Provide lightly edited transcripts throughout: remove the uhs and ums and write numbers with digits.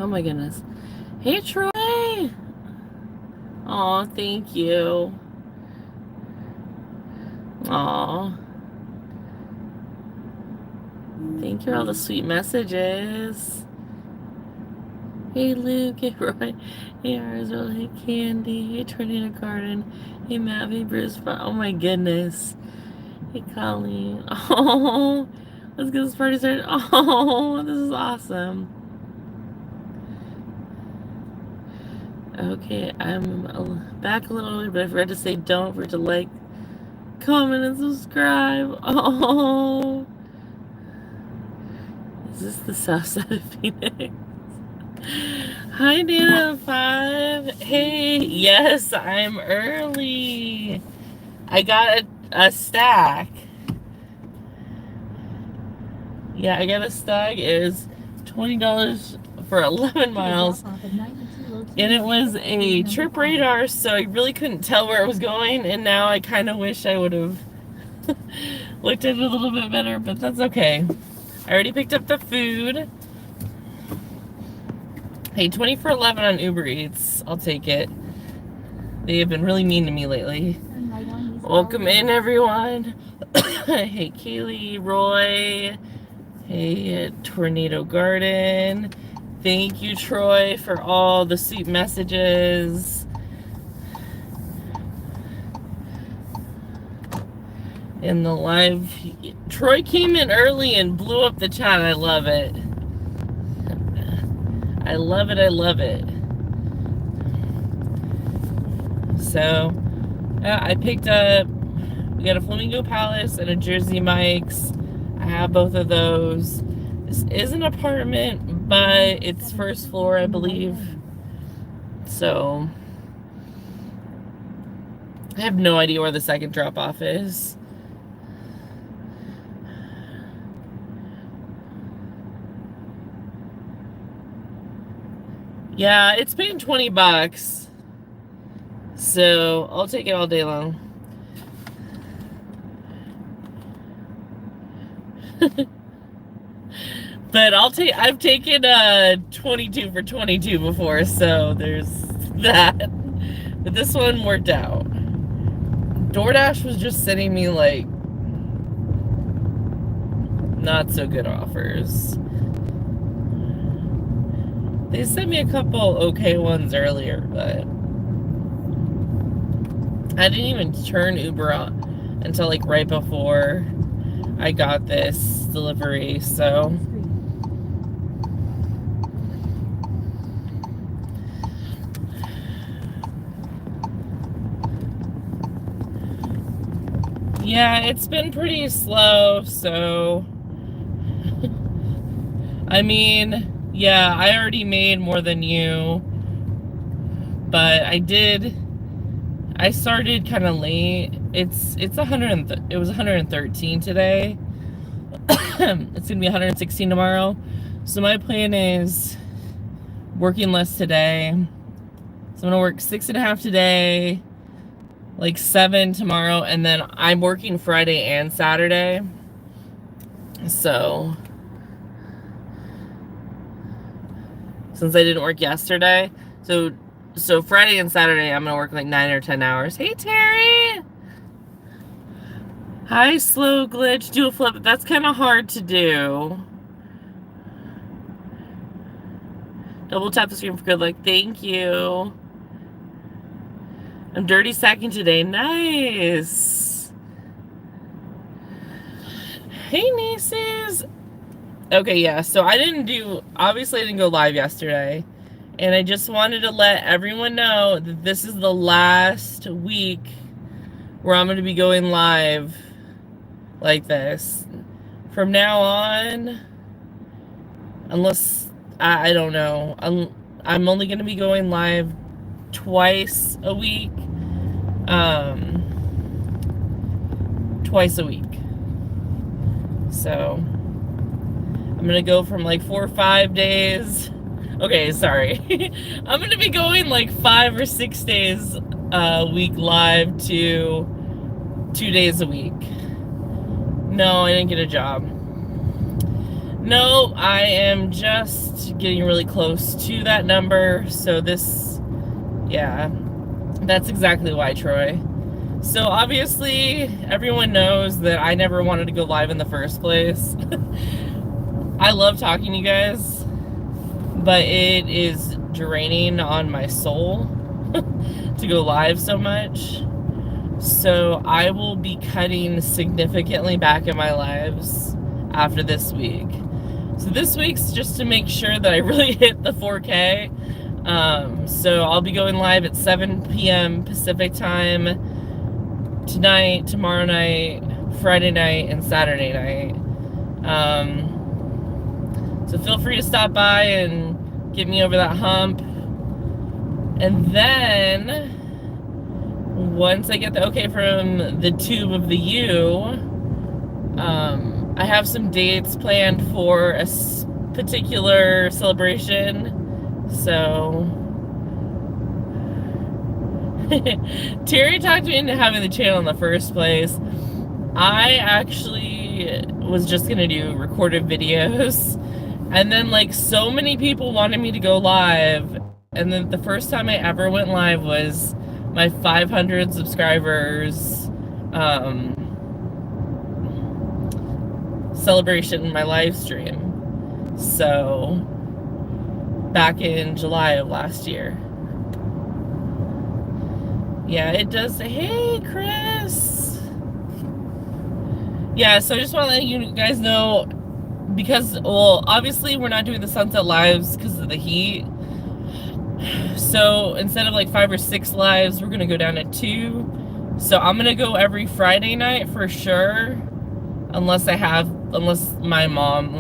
Oh my goodness. Hey, Troy. Aw, thank you. Aw. Thank you for all the sweet messages. Hey, Luke. Hey, Roy. Hey, Arizona. Hey, Candy. Hey, Tornado Garden. Hey, Matt. Hey, Bruce. Oh my goodness. Hey, Colleen. Oh, let's get this party started. Oh, this is awesome. Okay, I'm back a little bit, but I forgot to say don't forget to like, comment, and subscribe. Oh, is this the south side of Phoenix? Hi, Nana5. Hey, yes, I'm early. I got a stack. Yeah, I got a stack. It was $20 for 11 miles. And it was a trip radar, so I really couldn't tell where it was going. And now I kind of wish I would have looked at it a little bit better, but that's okay. I already picked up the food. Hey, 20 for 11 on UberEats. I'll take it. They have been really mean to me lately. Welcome in, everyone. Hey, Kaylee, Roy. Hey, Tornado Garden. Thank you, Troy, for all the sweet messages. In the live, Troy came in early and blew up the chat. I love it. I love it. I love it. So, I picked up, we got a Flamingo Palace and a Jersey Mike's. I have both of those. This is an apartment, but it's first floor, I believe. So, I have no idea where the second drop-off is. Yeah, it's paying $20. So, I'll take it all day long. But I've taken 22 for 22 before, so there's that. But this one worked out. DoorDash was just sending me like not so good offers. They sent me a couple okay ones earlier, but I didn't even turn Uber on until like right before I got this delivery, so yeah, it's been pretty slow, so I mean, yeah, I already made more than you, but I started kind of late. It was 113 today. It's gonna be 116 tomorrow. So my plan is working less today. So I'm gonna work 6.5 today, like 7 tomorrow, and then I'm working Friday and Saturday. So since I didn't work yesterday, so Friday and Saturday I'm gonna work like 9 or 10 hours. Hey, Terry. Hi, Slow Glitch. Do a flip. That's kind of hard to do. Double tap the screen for good luck. Thank you. I'm dirty sacking today. Nice. Hey, nieces. Okay, yeah. So obviously I didn't go live yesterday. And I just wanted to let everyone know that this is the last week where I'm going to be going live like this. From now on, unless, I don't know, I'm only going to be going live twice a week. Twice a week. So, I'm going to go from like 4 or 5 days. Okay, sorry. I'm going to be going like 5 or 6 days a week live to 2 days a week. No, I didn't get a job. No, I am just getting really close to that number. So yeah, that's exactly why, Troy. So obviously, everyone knows that I never wanted to go live in the first place. I love talking to you guys, but it is draining on my soul to go live so much. So I will be cutting significantly back in my lives after this week. So this week's just to make sure that I really hit the 4K. So I'll be going live at 7 p.m. Pacific time tonight, tomorrow night, Friday night, and Saturday night. So feel free to stop by and get me over that hump. And then once I get the okay from the tube of the U, I have some dates planned for a particular celebration. So Terry talked me into having the channel in the first place. I actually was just gonna do recorded videos, and then like so many people wanted me to go live, and then the first time I ever went live was my 500 subscribers celebration, my live stream. So back in July of last year. Yeah, it does. Hey, Chris. Yeah, so I just want to let you guys know, because, well, obviously we're not doing the sunset lives because of the heat. So instead of like 5 or 6 lives, we're going to go down to 2. So I'm going to go every Friday night for sure. Unless my mom,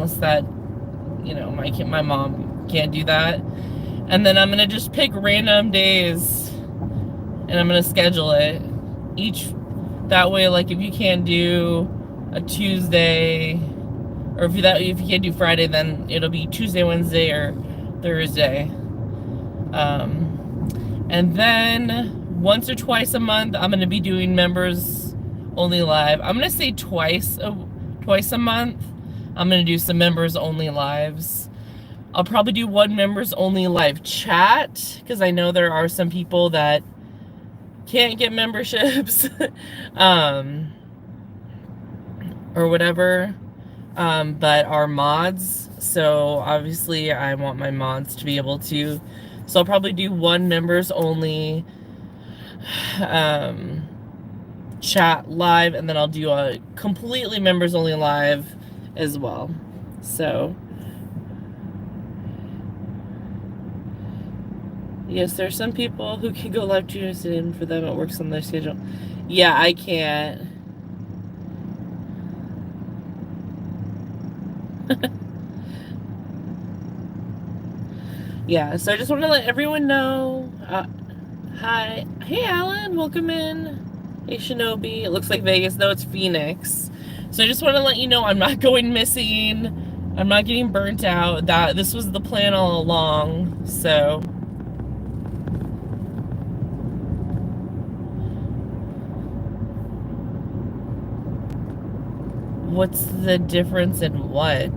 my mom can't do that. And then I'm going to just pick random days and I'm going to schedule it that way. Like if you can't do a Tuesday, or if you can't do Friday, then it'll be Tuesday, Wednesday, or Thursday. And then once or twice a month, I'm going to be doing members only live. I'm going to say twice a month. I'm going to do some members only lives. I'll probably do one members only live chat, because I know there are some people that can't get memberships or whatever, but are mods. So obviously I want my mods to be able to. So I'll probably do one members only chat live, and then I'll do a completely members only live as well. So yes, there's some people who can go live 2 days in. For them it works on their schedule. Yeah, I can't. Yeah, so I just want to let everyone know. Hi. Hey, Alan. Welcome in. Hey, Shinobi. It looks like Vegas. No, it's Phoenix. So I just want to let you know I'm not going missing. I'm not getting burnt out. This was the plan all along. So what's the difference in what?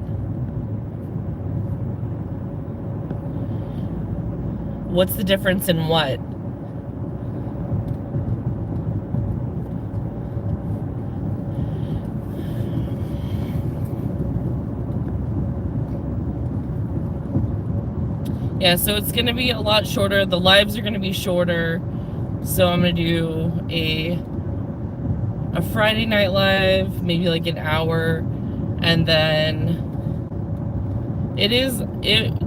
What's the difference in what? Yeah, so it's going to be a lot shorter. The lives are going to be shorter. So I'm going to do a Friday night live, maybe like an hour. And then it's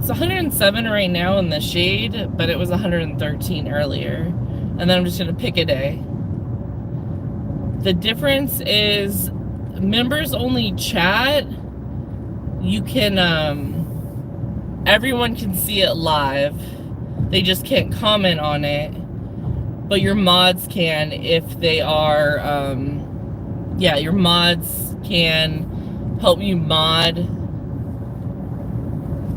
107 right now in the shade, but it was 113 earlier. And then I'm just going to pick a day. The difference is members only chat. You can, everyone can see it live. They just can't comment on it. But your mods can if they are, your mods can help you mod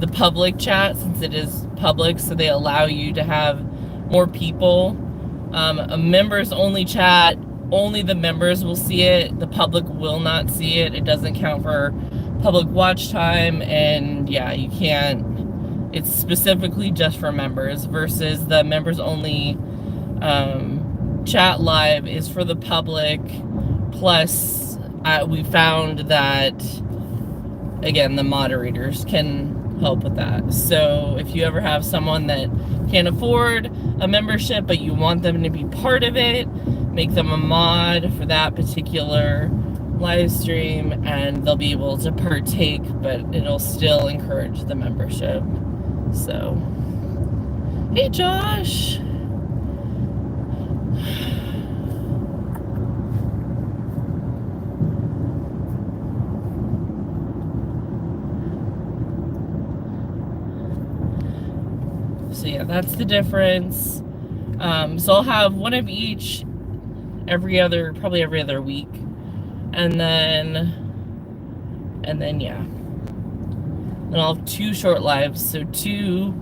the public chat, since it is public, so they allow you to have more people. A members only chat, only the members will see it. The public will not see it. It doesn't count for public watch time, and yeah, you can't, it's specifically just for members, versus the members only chat live is for the public. Plus we found that, again, the moderators can help with that. So if you ever have someone that can't afford a membership but you want them to be part of it, make them a mod for that particular live stream and they'll be able to partake, but it'll still encourage the membership. So, hey Josh. So yeah, that's the difference. So I'll have one of each probably every other week. And then yeah. Then I'll have 2 short lives, so 2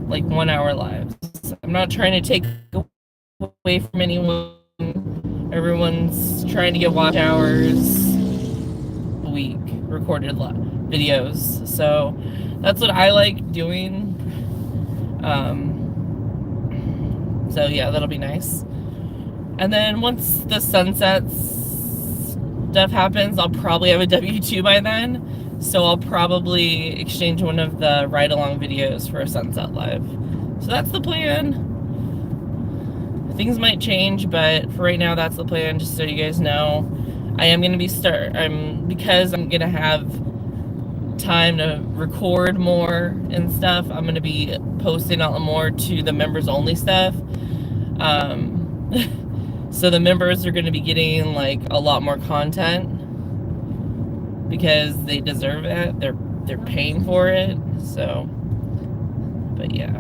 like 1 hour lives. I'm not trying to take away from anyone. Everyone's trying to get watch hours a week, recorded videos. So that's what I like doing. So yeah, that'll be nice. And then once the sunsets stuff happens, I'll probably have a W2 by then. So I'll probably exchange one of the ride-along videos for a sunset live. So that's the plan. Things might change, but for right now, that's the plan, just so you guys know. I am going to be because I'm going to have time to record more and stuff, I'm going to be posting a lot more to the members only stuff. So the members are going to be getting like a lot more content because they deserve it. They're paying for it. So, but yeah.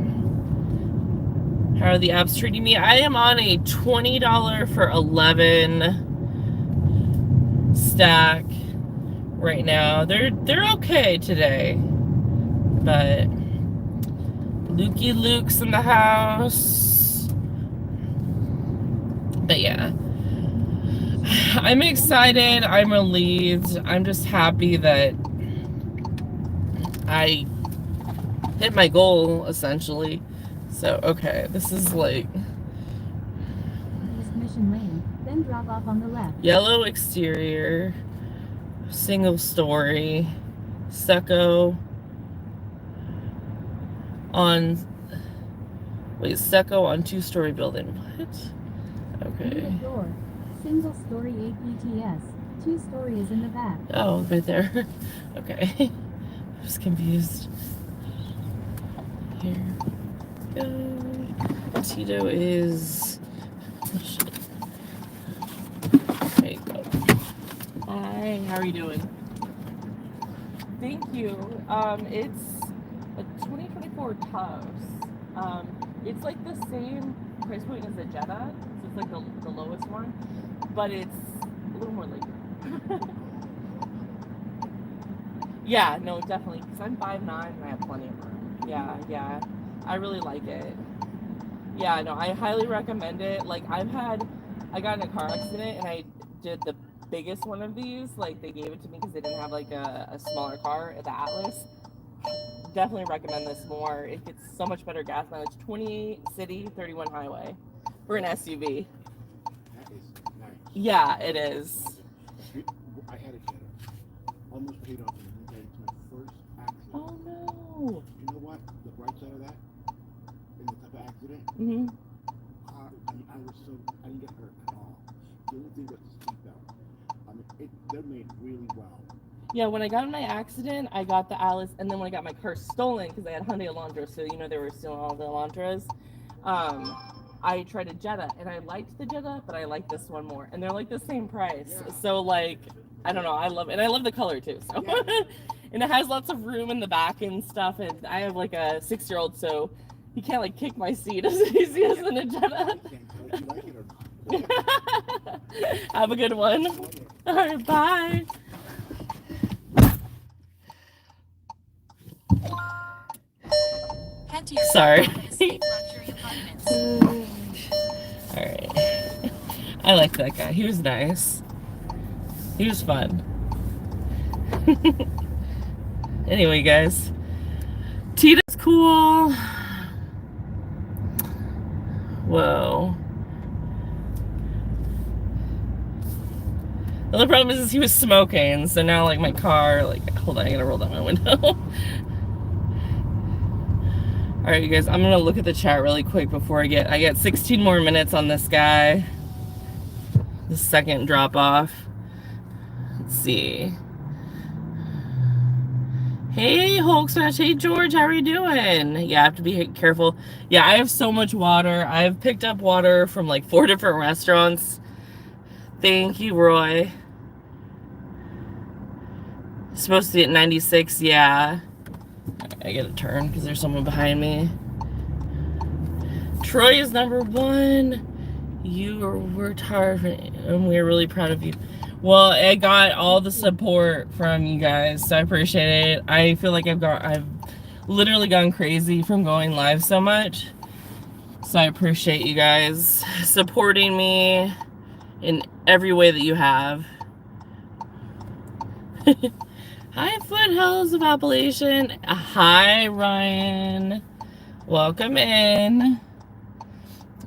How are the apps treating me? I am on a $20 for 11 stack right now. They're okay today, but Lukey Luke's in the house. But yeah, I'm excited. I'm relieved. I'm just happy that I hit my goal essentially. So okay, this is like Mission Lane, then drop off on the left. Yellow exterior, single story, stucco on, wait, stucco on 2-story building. What? Okay. Door. Single story APTS. 2-story is in the back. Oh, right there. Okay. I was confused. Here we go. Tito is. Oh, shit. There you go. Hi, how are you doing? Thank you. It's a 2024 Taos. It's like the same price point as the Jetta. It's like the lowest one, but it's a little more legroom. Yeah, no, definitely, because I'm 5'9" and I have plenty of room. Yeah, I really like it. Yeah, no, I highly recommend it. Like, I got in a car accident and I did the biggest one of these. Like, they gave it to me because they didn't have like a smaller car at the Atlas. Definitely recommend this more. It gets so much better gas mileage. 28 city, 31 highway. For an SUV. That is nice. Yeah, it is. I had a Jetta. Almost paid off in my first accident. Oh no. You know what? The bright side of that? In the type of accident? Mm-hmm. I didn't get hurt at all. The only thing was the seatbelt. They're made really well. Yeah, when I got in my accident, I got the Alice, and then when I got my car stolen, because I had Hyundai Elantra, so you know they were stealing all the Elantras. I tried a Jetta, and I liked the Jetta, but I like this one more. And they're like the same price. Yeah. So like, I don't know, I love it. And I love the color too, so. Yeah. And it has lots of room in the back and stuff, and I have like a 6-year-old, so he can't like kick my seat as easy as in a Jetta. Have a good one. All right, bye. Sorry. Alright. I like that guy. He was nice. He was fun. Anyway, guys, Tita's cool. Whoa. The only problem is he was smoking, so now like my car, like, hold on, I gotta roll down my window. Alright, you guys, I'm gonna look at the chat really quick before I get 16 more minutes on this guy. The second drop off. Let's see. Hey, Hulk Smash. Hey, George. How are you doing? Yeah, I have to be careful. Yeah, I have so much water. I've picked up water from like 4 different restaurants. Thank you, Roy. Supposed to be at 96. Yeah. I gotta turn because there's someone behind me. Troy is #1. You worked hard and we're really proud of you. Well, I got all the support from you guys, so I appreciate it. I feel like I've literally gone crazy from going live so much. So I appreciate you guys supporting me in every way that you have. Hi, Foothills of Appalachian. Hi, Ryan. Welcome in.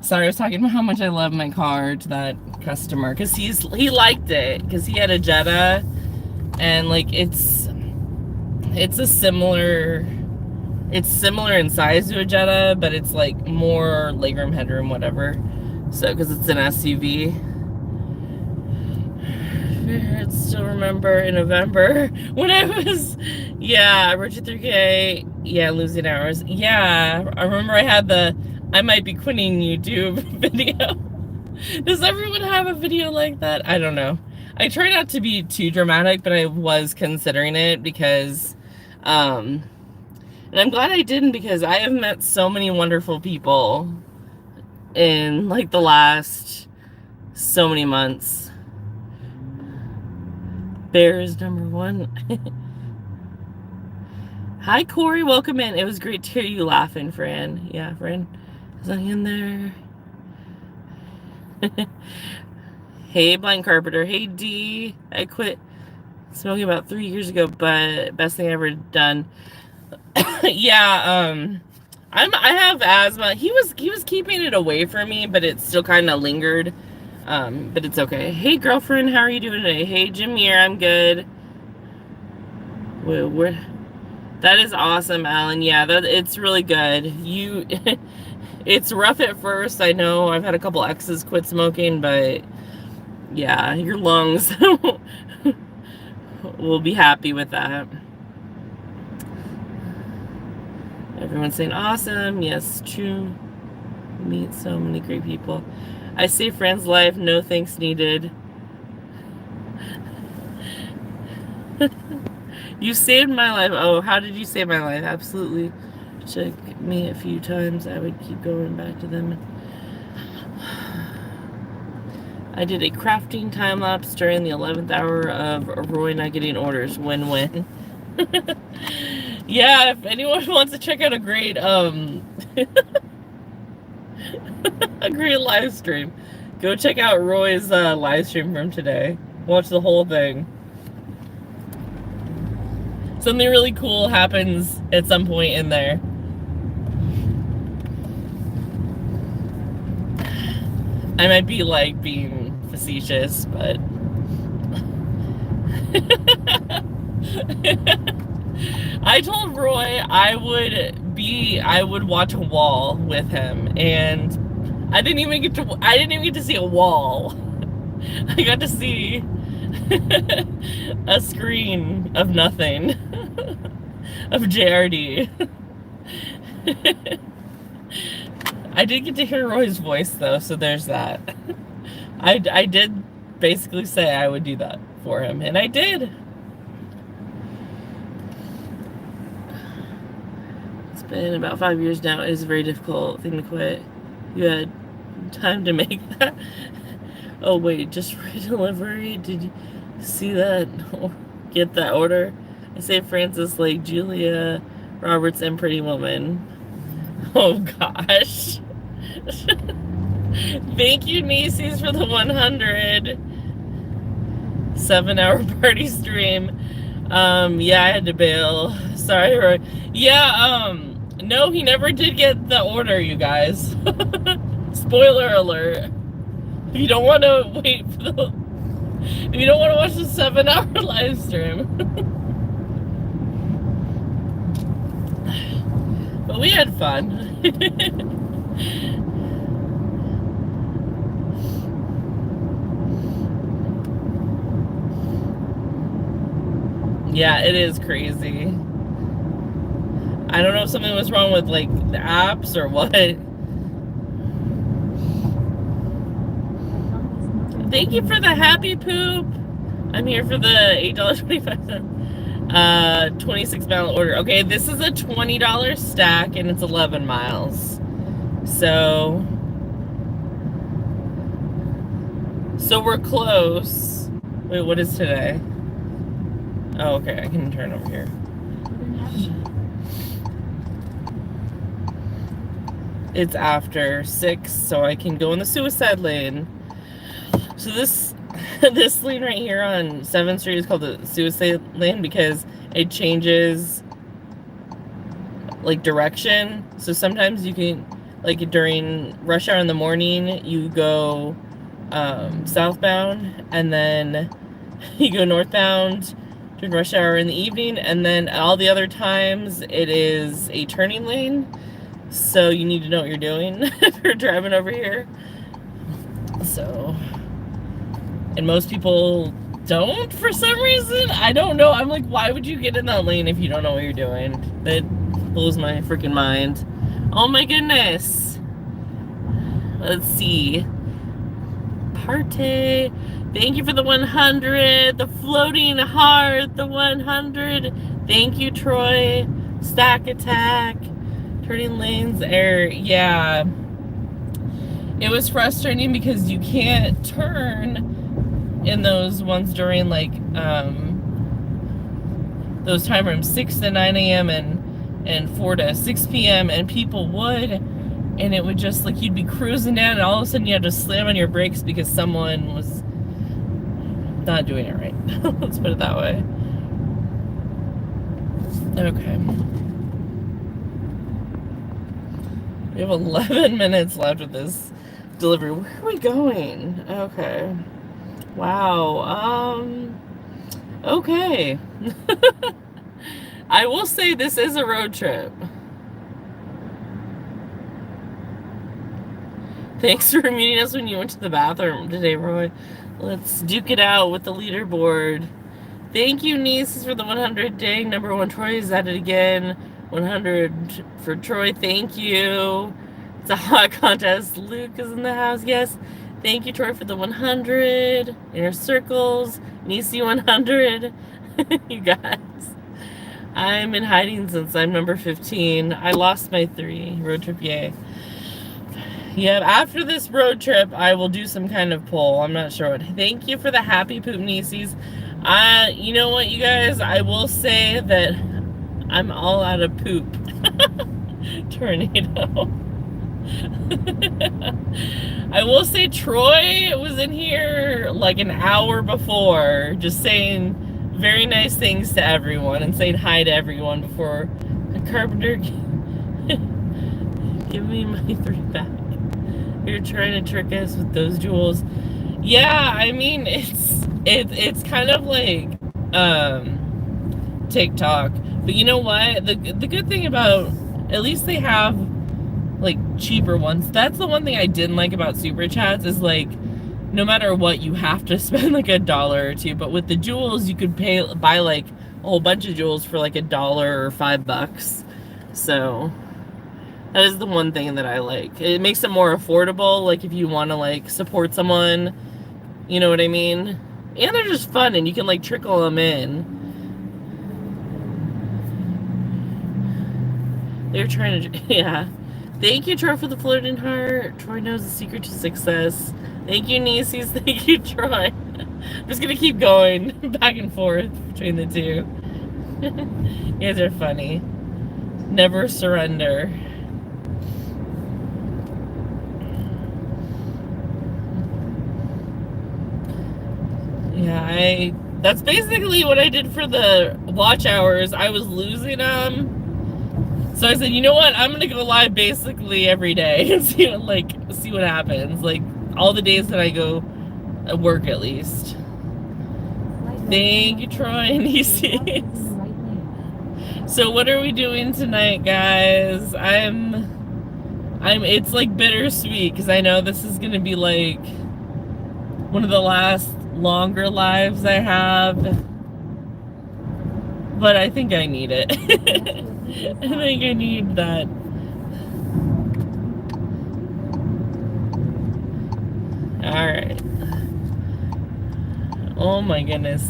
Sorry, I was talking about how much I love my car to that customer because he liked it because he had a Jetta, and like it's similar in size to a Jetta, but it's like more legroom, headroom, whatever. So because it's an SUV. I still remember in November when I was, yeah, Richard 3K, yeah, losing hours. Yeah, I remember I had the I might be quitting YouTube video. Does everyone have a video like that? I don't know. I try not to be too dramatic, but I was considering it because, and I'm glad I didn't because I have met so many wonderful people in like the last so many months. Bear is #1. Hi, Corey. Welcome in. It was great to hear you laughing, Fran. Yeah, Fran. Is I in there? Hey, Blind Carpenter. Hey, D. I quit smoking about 3 years ago, but best thing I ever done. Yeah, I have asthma. He was keeping it away from me, but it still kind of lingered. But it's okay. Hey, girlfriend, how are you doing today? Hey, Jameer, I'm good. That is awesome, Alan. Yeah, it's really good. It's rough at first. I know I've had a couple exes quit smoking, but yeah, your lungs will be happy with that. Everyone's saying awesome. Yes, true. Meet so many great people. I save friends' life. No thanks needed. You saved my life. Oh, how did you save my life? Absolutely. Took me a few times. I would keep going back to them. I did a crafting time lapse during the 11th hour of Roy not getting orders. Win-win. Yeah, if anyone wants to check out a great a great live stream, go check out Roy's live stream from today. Watch the whole thing. Something really cool happens at some point in there. I might be like being facetious, but I told Roy I would watch a wall with him, and I didn't even get to see a wall. I got to see a screen of nothing of JRD. I did get to hear Roy's voice though, so there's that. I did basically say I would do that for him, and I did. It's been about 5 years now. It is a very difficult thing to quit. You had time to make that. Oh wait, just for delivery? Did you see that? Get that order? I say Francis like Julia Roberts and Pretty Woman. Oh gosh. Thank you, Nieces, for the 100. 7-hour party stream. Yeah, I had to bail. Sorry, Roy. Yeah, no, he never did get the order, you guys. Spoiler alert. If you don't want to wait for the... If you don't want to watch the 7-hour live stream. But we had fun. Yeah, it is crazy. I don't know if something was wrong with like the apps or what. Thank you for the happy poop. I'm here for the $8.25. 26-mile order. Okay, this is a $20 stack and it's 11 miles. So we're close. Wait, what is today? Oh, okay, I can turn over here. It's after 6, so I can go in the suicide lane. So this lane right here on 7th Street is called the suicide lane because it changes like direction. So sometimes you can, like during rush hour in the morning, you go southbound, and then you go northbound during rush hour in the evening, and then all the other times it is a turning lane. So you need to know what you're doing if you're driving over here. So, and most people don't for some reason. I don't know. I'm like, why would you get in that lane if you don't know what you're doing? That blows my freaking mind. Oh my goodness. Let's see. Party. Thank you for the 100. The floating heart. The 100. Thank you, Troy. Stack attack. Turning lanes, error. Yeah. It was frustrating because you can't turn in those ones during like those time rooms, 6 to 9 a.m. and 4 to 6 p.m. and people would, and it would just like you'd be cruising down and all of a sudden you had to slam on your brakes because someone was not doing it right. Let's put it that way. Okay. We have 11 minutes left of this delivery. Where are we going? Okay. Wow. Okay. I will say this is a road trip. Thanks for meeting us when you went to the bathroom today, Roy. Let's duke it out with the leaderboard. Thank you, nieces, for the 100. Dang, number 1 Troy is at it again. 100 for Troy. Thank you. It's a hot contest. Luke is in the house. Yes. Thank you, Troy, for the 100. Inner circles. Niecy 100. You guys. I'm in hiding since I'm number 15. I lost my 3. Road trip, yay. Yeah, after this road trip, I will do some kind of poll. I'm not sure what. Thank you for the happy poop, nieces. You know what, you guys? I will say that I'm all out of poop. Tornado. I will say Troy was in here like an hour before, just saying very nice things to everyone and saying hi to everyone before the carpenter. Give me my 3 back. You're trying to trick us with those jewels. Yeah, I mean it's kind of like TikTok. But you know what? The good thing about, at least they have like cheaper ones. That's the one thing I didn't like about Super Chats is like no matter what you have to spend like $1 or $2. But with the jewels you could buy like a whole bunch of jewels for like $1 or $5. So that is the one thing that I like. It makes it more affordable, like if you want to like support someone, you know what I mean? And they're just fun and you can like trickle them in. They're trying to, yeah. Thank you, Troy, for the floating heart. Troy knows the secret to success. Thank you, nieces. Thank you, Troy. I'm just gonna keep going back and forth between the two. You guys are funny. Never surrender. Yeah, That's basically what I did for the watch hours. I was losing them. So I said, you know what? I'm going to go live basically every day and see what happens. Like, all the days that I go at work at least. Thank you, Troy and ECs. So what are we doing tonight, guys? It's like bittersweet because I know this is gonna be like one of the last longer lives I have, but I think I need it. I think I need that. All right. Oh my goodness.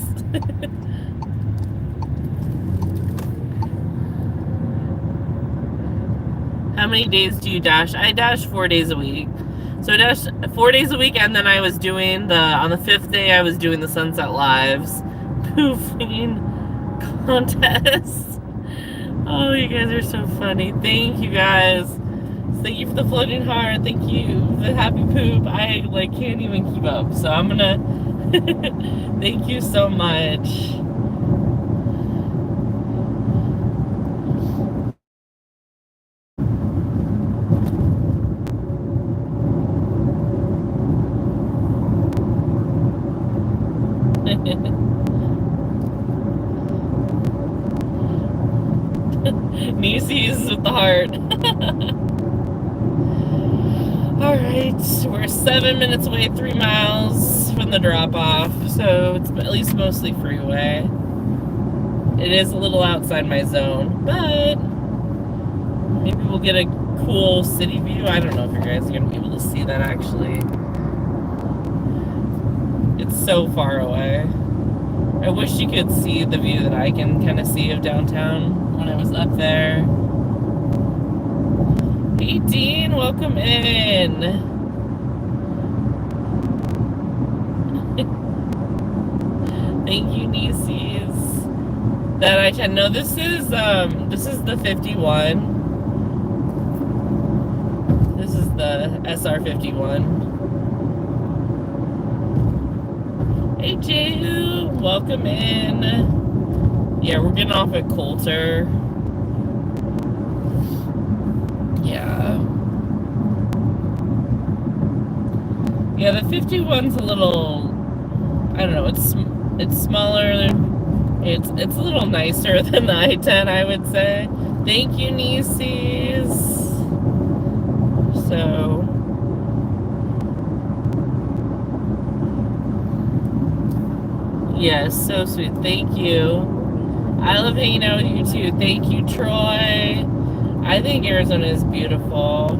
How many days do you dash? I dash 4 days a week. So I dash 4 days a week, and then I was doing on the 5th day, I was doing the Sunset Lives poofing contest. Oh, you guys are so funny. Thank you guys. Thank you for the floating heart. Thank you for the happy poop. I can't even keep up. So I'm gonna thank you so much. Nieces with the heart. Alright, we're 7 minutes away, 3 miles from the drop-off, so it's at least mostly freeway. It is a little outside my zone, but maybe we'll get a cool city view. I don't know if you guys are going to be able to see that, actually. It's so far away. I wish you could see the view that I can kind of see of downtown when I was up there. Hey, Dean, welcome in. Thank you, Nieces. That I can know. This is the 51. This is the SR51. Hey, Jehu, welcome in. Yeah, we're getting off at Coulter. Yeah. Yeah, the 51's a little, I don't know, it's smaller. It's a little nicer than the I-10, I would say. Thank you, Nieces. So, yes, so sweet. Thank you. I love hanging out with you too. Thank you, Troy. I think Arizona is beautiful.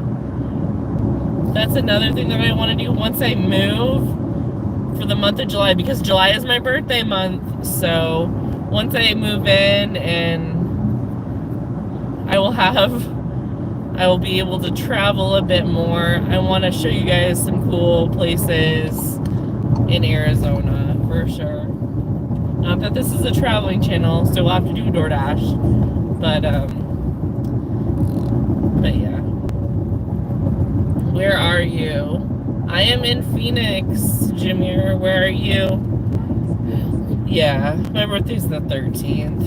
That's another thing that I want to do once I move for the month of July, because July is my birthday month. So once I move in, and I will be able to travel a bit more. I want to show you guys some cool places in Arizona for sure. Not that this is a traveling channel, so we'll have to do DoorDash, but yeah. Where are you? I am in Phoenix, Jameer. Where are you? Yeah, my birthday's the 13th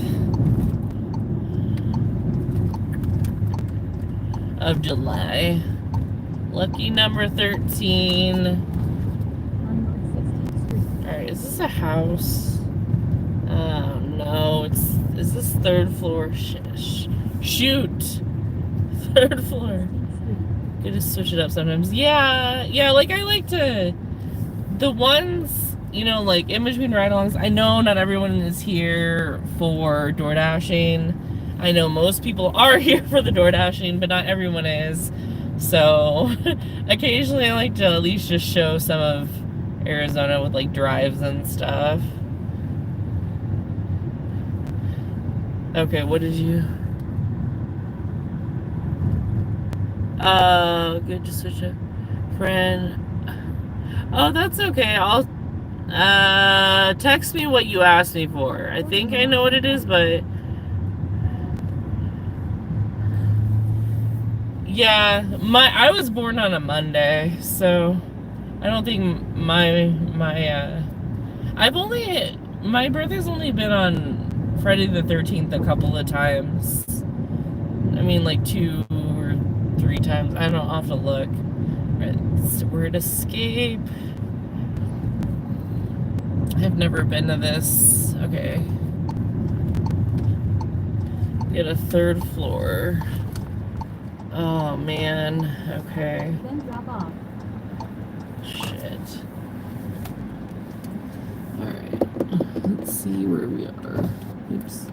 of July. Lucky number 13. Alright, is this a house? Oh no, is this third floor? Shoot! Third floor. Good to switch it up sometimes. Yeah, like I like to, the ones, you know, like in between ride-alongs, I know not everyone is here for DoorDashing. I know most people are here for the DoorDashing, but not everyone is. So, occasionally I like to at least just show some of Arizona with like drives and stuff. Okay, what did you... good to switch a friend. Oh, that's okay. I'll text me what you asked me for. I think I know what it is, but yeah, I was born on a Monday, so I don't think I've only My birthday's only been on Friday the 13th a couple of times. I mean, like 2 or 3 times. I don't know, I'll have to look. Word escape. I've never been to this. Okay. Get a 3rd floor. Oh, man. Okay. Then drop off. Shit. Alright. Let's see where we are. Oops.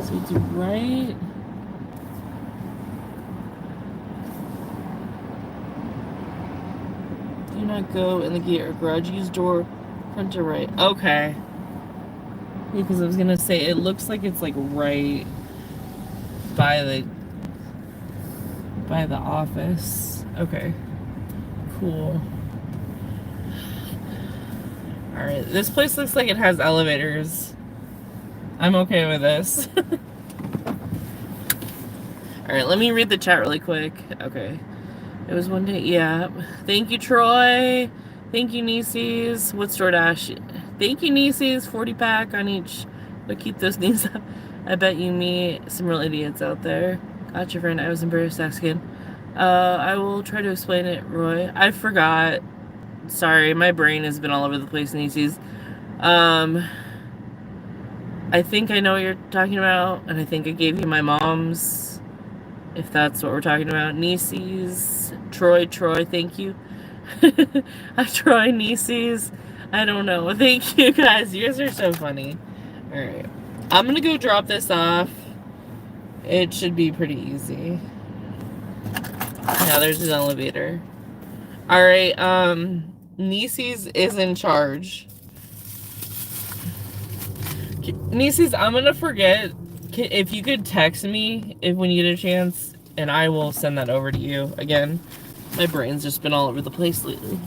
So it's right. Do not go in the gate or garage. Use door front to right. Okay. Because I was gonna say it looks like it's like right by the office. Okay. Cool. Alright, this place looks like it has elevators. I'm okay with this. Alright, let me read the chat really quick. Okay. It was one day, yeah. Thank you, Troy. Thank you, Nieces. What's DoorDash? Thank you, Nieces. 40 pack on each. But keep those names up. I bet you meet some real idiots out there. Got your friend. I was embarrassed asking. I will try to explain it, Roy. I forgot. Sorry, my brain has been all over the place, Nieces. I think I know what you're talking about, and I think I gave you my mom's, if that's what we're talking about. Nieces. Troy, thank you. Troy, Nieces. I don't know. Thank you, guys. You guys are so funny. Alright. I'm gonna go drop this off. It should be pretty easy. Now there's an elevator. Alright, Nieces is in charge. Nieces, I'm gonna forget. If you could text me when you get a chance, and I will send that over to you. Again, my brain's just been all over the place lately.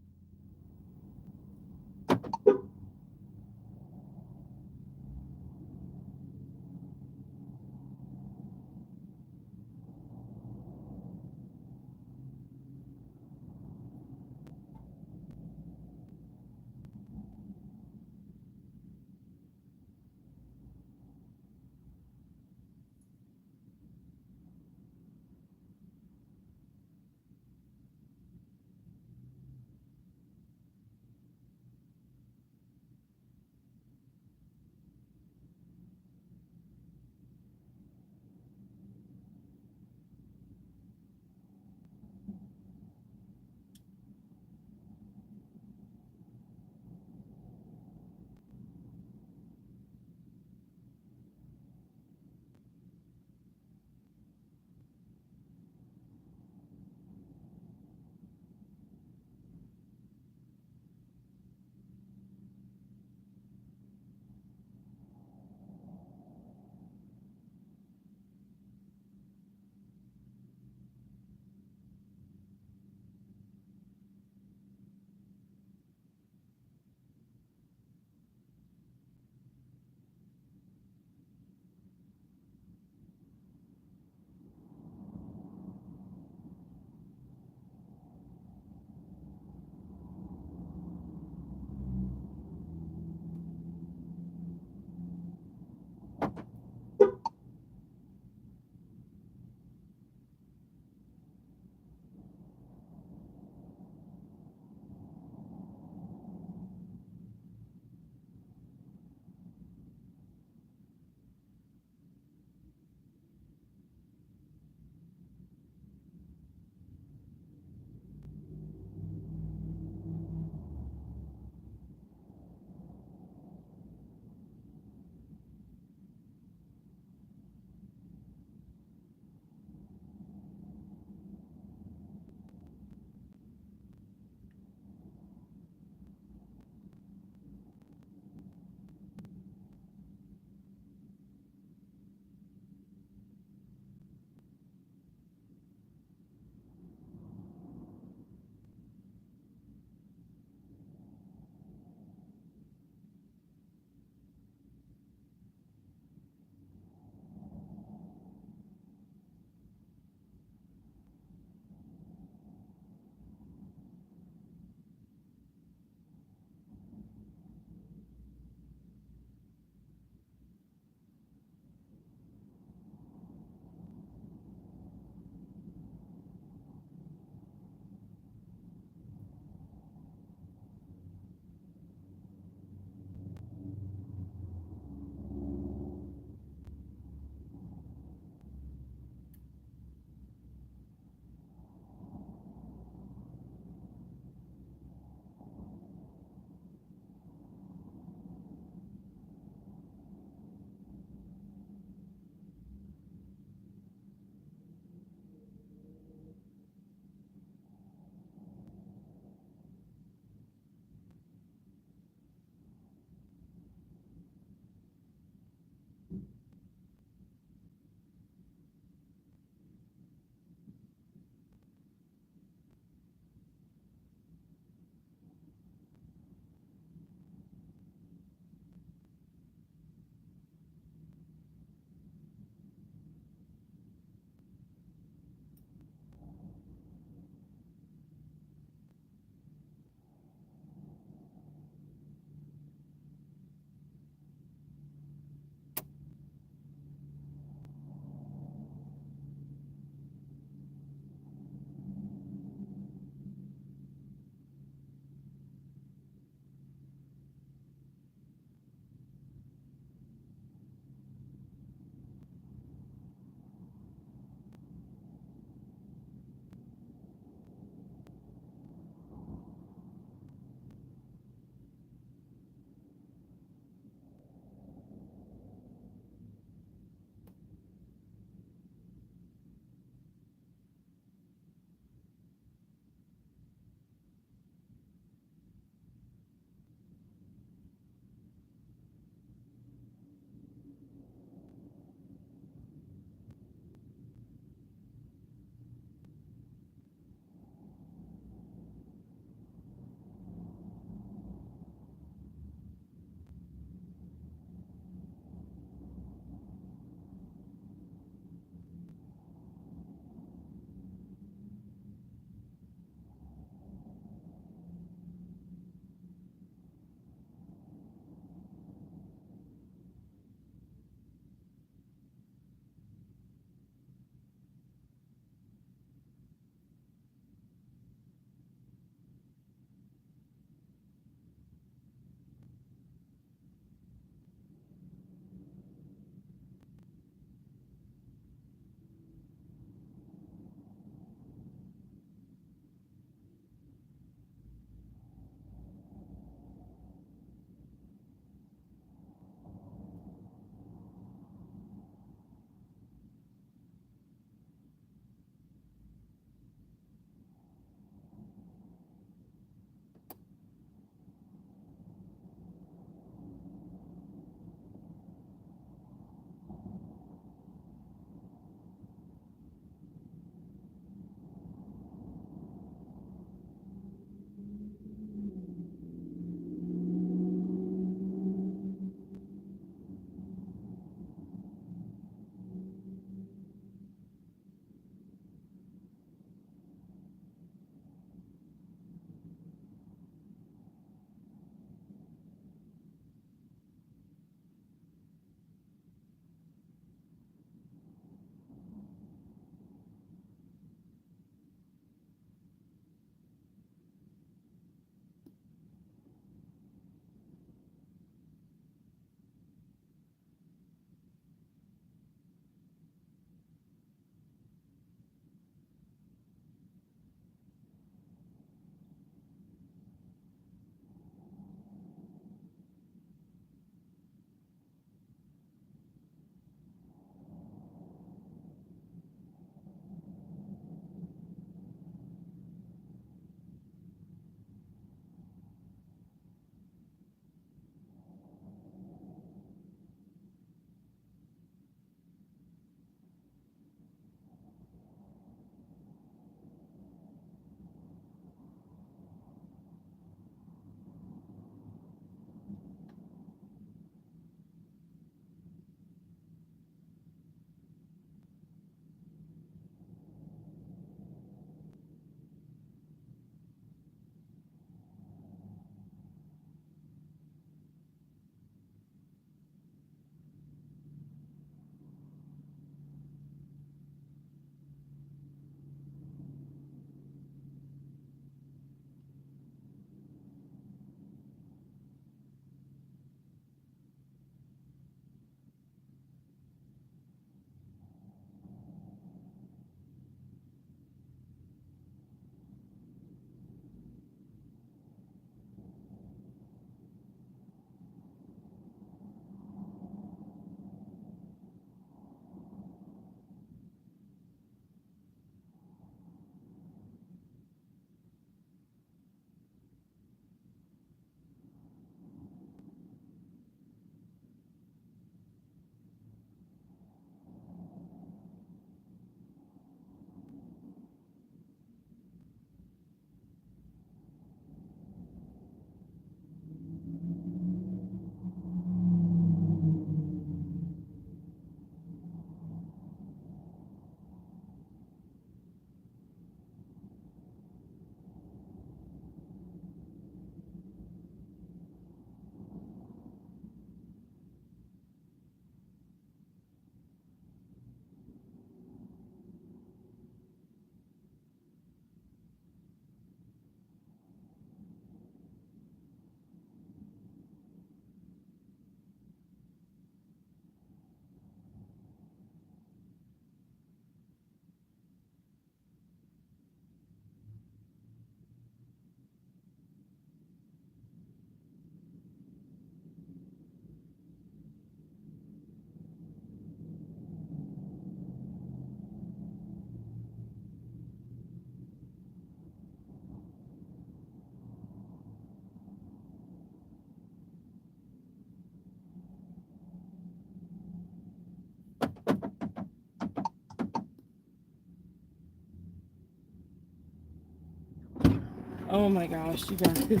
Oh my gosh, you guys.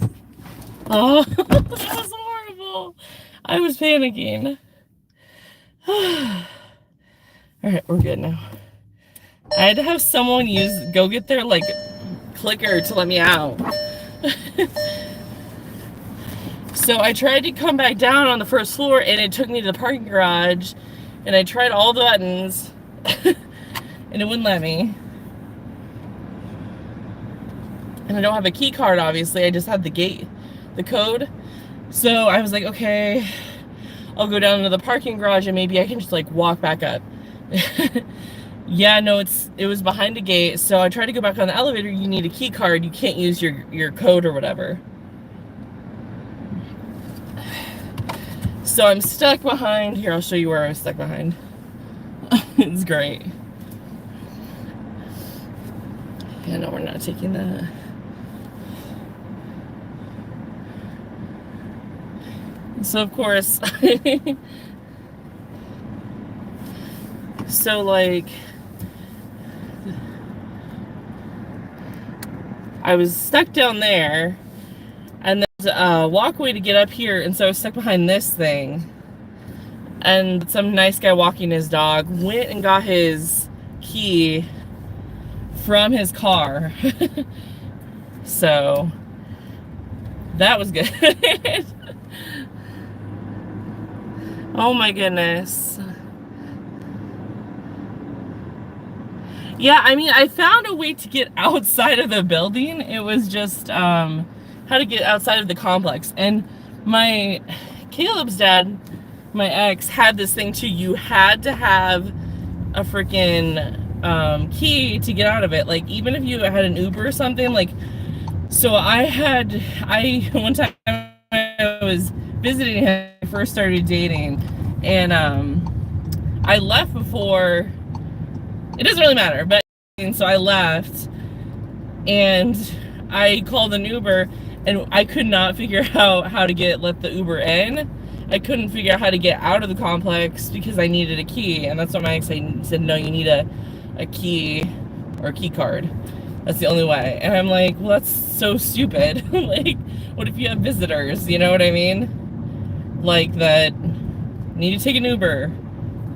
Oh, that was horrible. I was panicking. Alright, we're good now. I had to have someone go get their like clicker to let me out. So I tried to come back down on the first floor and it took me to the parking garage and I tried all the buttons and it wouldn't let me. And I don't have a key card, obviously. I just had the code. So I was like, okay, I'll go down to the parking garage and maybe I can just like walk back up. Yeah, no, it was behind a gate. So I tried to go back on the elevator. You need a key card. You can't use your code or whatever. So I'm stuck behind. Here, I'll show you where I was stuck behind. It's great. Yeah, no, we're not taking that. So, of course, so like, I was stuck down there. And there's a walkway to get up here, and so I was stuck behind this thing. And some nice guy walking his dog went and got his key from his car. So that was good. Oh my goodness. Yeah, I mean, I found a way to get outside of the building. It was just how to get outside of the complex. And Caleb's dad, my ex, had this thing too. You had to have a freaking key to get out of it. Like, even if you had an Uber or something, like, so one time I was visiting him when I first started dating, and I left before, it doesn't really matter, but so I left and I called an Uber and I could not figure out how to let the Uber in. I couldn't figure out how to get out of the complex because I needed a key, and that's what my ex said, no, you need a key or a key card. That's the only way. And I'm like, well, that's so stupid. Like, what if you have visitors? You know what I mean? Like, that need to take an Uber.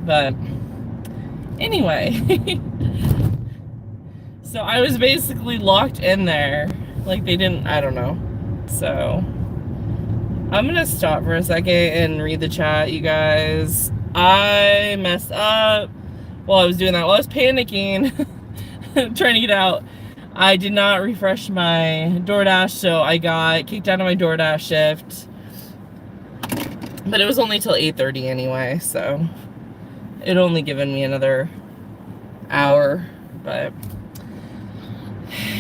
But anyway. So I was basically locked in there. Like, they didn't, I don't know. So I'm gonna stop for a second and read the chat, you guys. I messed up while I was doing that. While I was panicking, trying to get out, I did not refresh my DoorDash, so I got kicked out of my DoorDash shift. But it was only till 8:30 anyway, so it only given me another hour, but,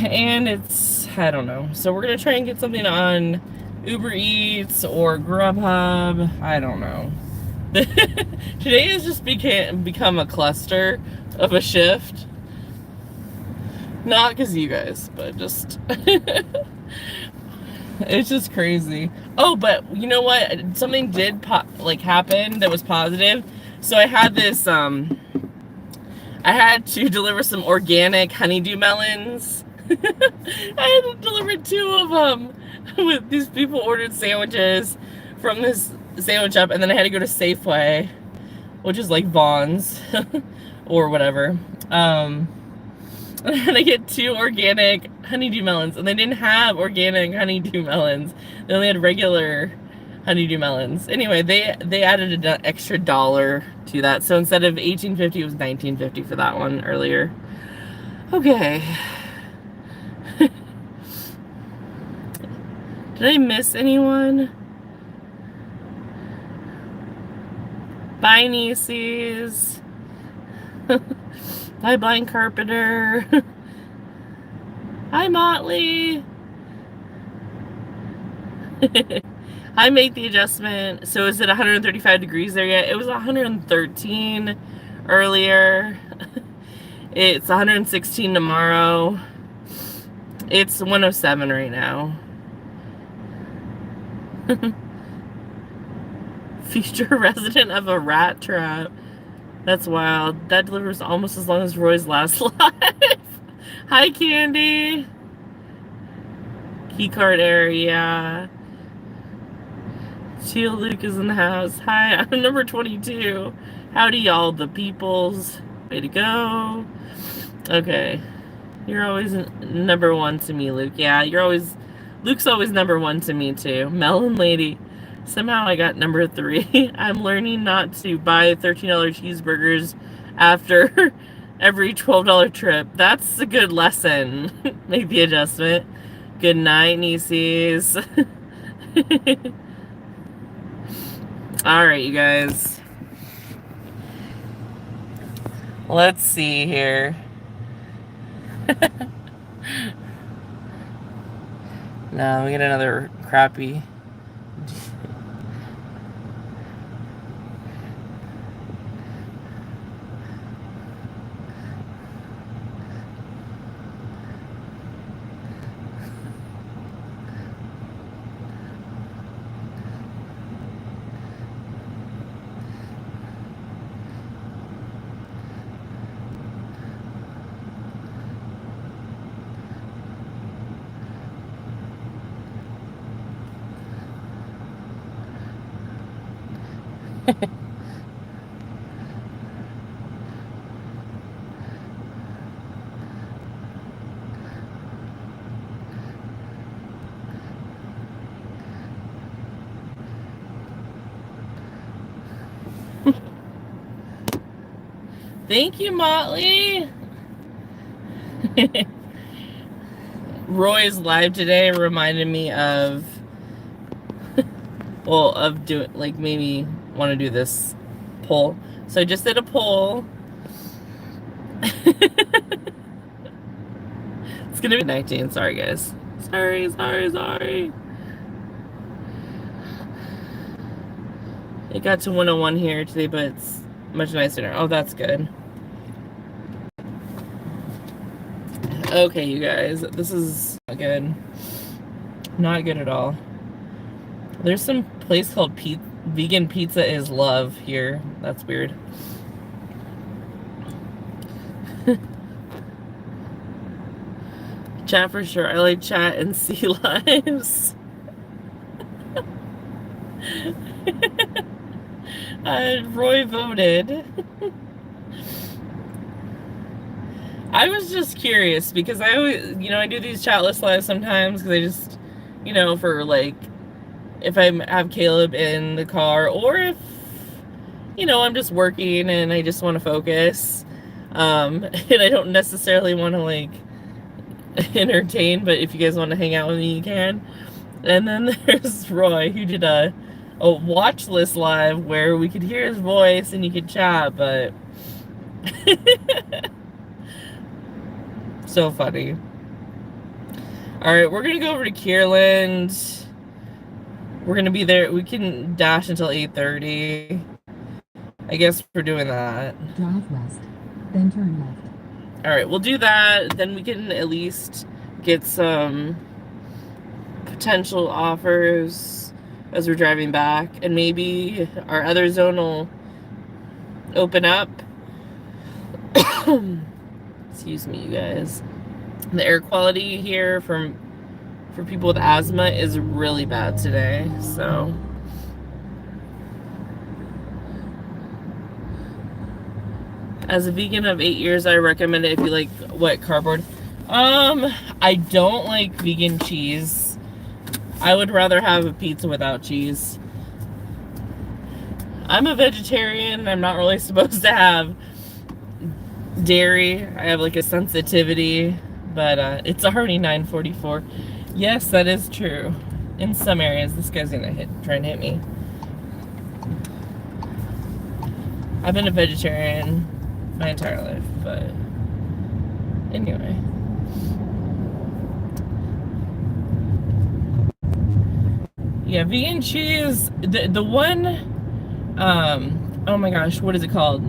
and it's, I don't know. So we're gonna try and get something on UberEats or Grubhub. I don't know. Today has just become a cluster of a shift. Not because of you guys, but just it's just crazy. Oh, but you know what? Something did happen that was positive. So I had this I had to deliver some organic honeydew melons. I had to deliver 2 of them. With these people ordered sandwiches from this sandwich shop, and then I had to go to Safeway, which is like Vaughn's or whatever. And I get 2 organic honeydew melons, and they didn't have organic honeydew melons. They only had regular honeydew melons. Anyway, they added an extra $1 to that, so instead of $18.50, it was $19.50 for that one earlier. Okay. Did I miss anyone? Bye, Nieces. Bye, Blind Carpenter. Hi, Motley. I made the adjustment. So is it 135 degrees there yet? It was 113 earlier. It's 116 tomorrow. It's 107 right now. Future resident of a rat trap. That's wild. That delivers almost as long as Roy's last life. Hi, Candy. Key card error, yeah. Teal Luke is in the house. Hi, I'm number 22. Howdy, y'all, the peoples. Way to go. Okay. You're always number one to me, Luke. Yeah, Luke's always number one to me, too. Melon Lady. Somehow I got number 3. I'm learning not to buy $13 cheeseburgers after every $12 trip. That's a good lesson. Make the adjustment. Good night, nieces. Alright, you guys. Let's see here. No, we get another crappy. Thank you, Motley. Roy's live today reminded me of, well, of doing, like, maybe want to do this poll. So I just did a poll. It's gonna be 19. Sorry, guys. Sorry. It got to 101 here today, but it's much nicer. Oh, that's good. Okay, you guys, this is not good. Not good at all. There's some place called Vegan Pizza is Love here. That's weird. Chat for sure. I like chat and see lives. Roy voted. I was just curious because I always, I do these chat list lives sometimes because I just, for like, if I have Caleb in the car or if, I'm just working and I just want to focus, and I don't necessarily want to like entertain, but if you guys want to hang out with me, you can. And then there's Roy who did a watch list live where we could hear his voice and you could chat, but so funny. All right, we're gonna go over to Kierland. We're gonna be there. We can dash until 8:30. I guess we're doing that. Drive west, then turn left. All right, we'll do that. Then we can at least get some potential offers as we're driving back, and maybe our other zone will open up. Excuse me, you guys. The air quality here for people with asthma is really bad today, so as a vegan of 8 years, I recommend it if you like wet cardboard. I don't like vegan cheese. I would rather have a pizza without cheese. I'm a vegetarian. I'm not really supposed to have dairy. I have like a sensitivity, but it's already 9:44. Yes, that is true. In some areas, this guy's gonna try and hit me. I've been a vegetarian my entire life, but anyway. Yeah, vegan cheese. The one, oh my gosh, what is it called?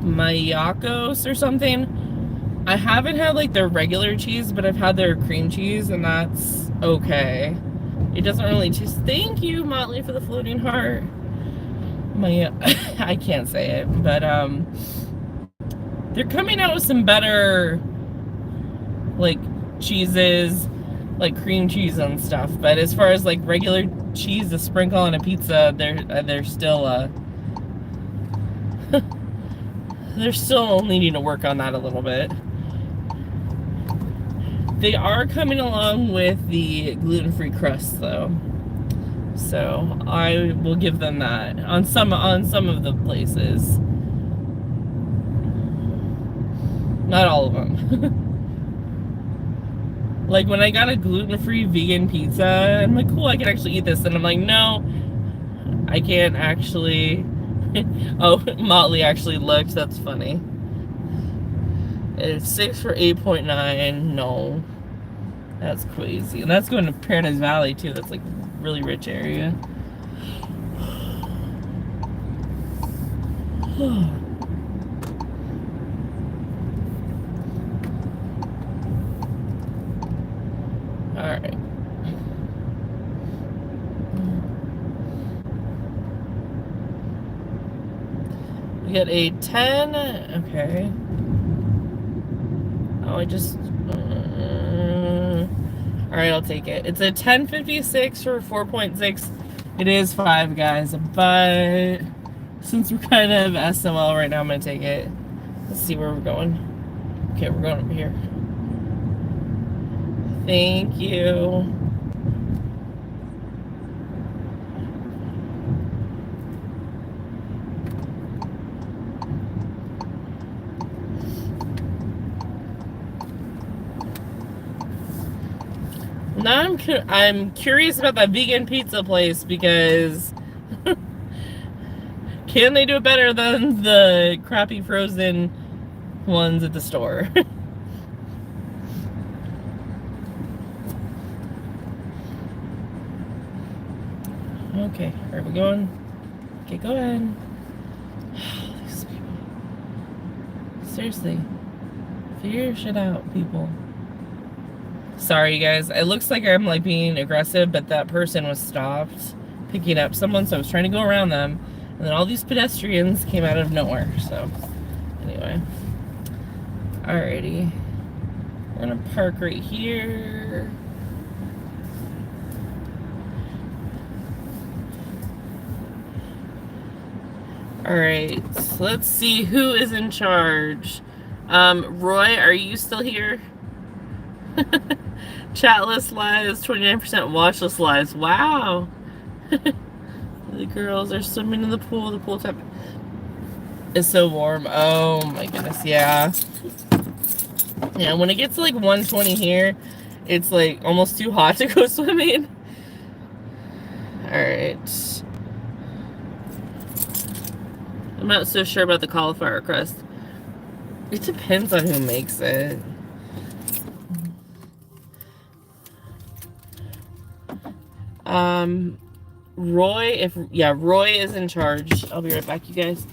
Mayakos or something. I haven't had like their regular cheese, but I've had their cream cheese, and that's okay. It doesn't really taste. Thank you, Motley, for the floating heart. I can't say it, but they're coming out with some better like cheeses, like cream cheese and stuff. But as far as like regular cheese to sprinkle on a pizza, they're still they're still needing to work on that a little bit. They are coming along with the gluten-free crust though, so I will give them that on some of the places. Not all of them. Like when I got a gluten-free vegan pizza, I'm like, cool, I can actually eat this. And I'm like, no, I can't actually. Oh, Motley actually looked. That's funny. It's 6 for 8.9. No, that's crazy. And that's going to Paradise Valley too. That's like a really rich area. All right. We get a 10. Okay. Oh, I just. All right, I'll take it. It's a 10.56 for 4.6. It is 5, guys, but since we're kind of SOL right now, I'm gonna take it. Let's see where we're going. Okay, we're going over here. Thank you. Now I'm curious about that vegan pizza place because can they do it better than the crappy frozen ones at the store? Okay, are we going? Okay, go ahead. These people. Seriously. Figure your shit out, people. Sorry, guys. It looks like I'm like being aggressive, but that person was stopped picking up someone, so I was trying to go around them. And then all these pedestrians came out of nowhere, so anyway. Alrighty. We're gonna park right here. Alright, so let's see who is in charge. Roy, are you still here? Chat list lives, 29% watch list lives. Wow. The girls are swimming in the pool. The pool tap is so warm. Oh my goodness, yeah. Yeah, when it gets to like 120 here, it's like almost too hot to go swimming. Alright. I'm not so sure about the cauliflower crust. It depends on who makes it. Roy, Roy is in charge. I'll be right back, you guys.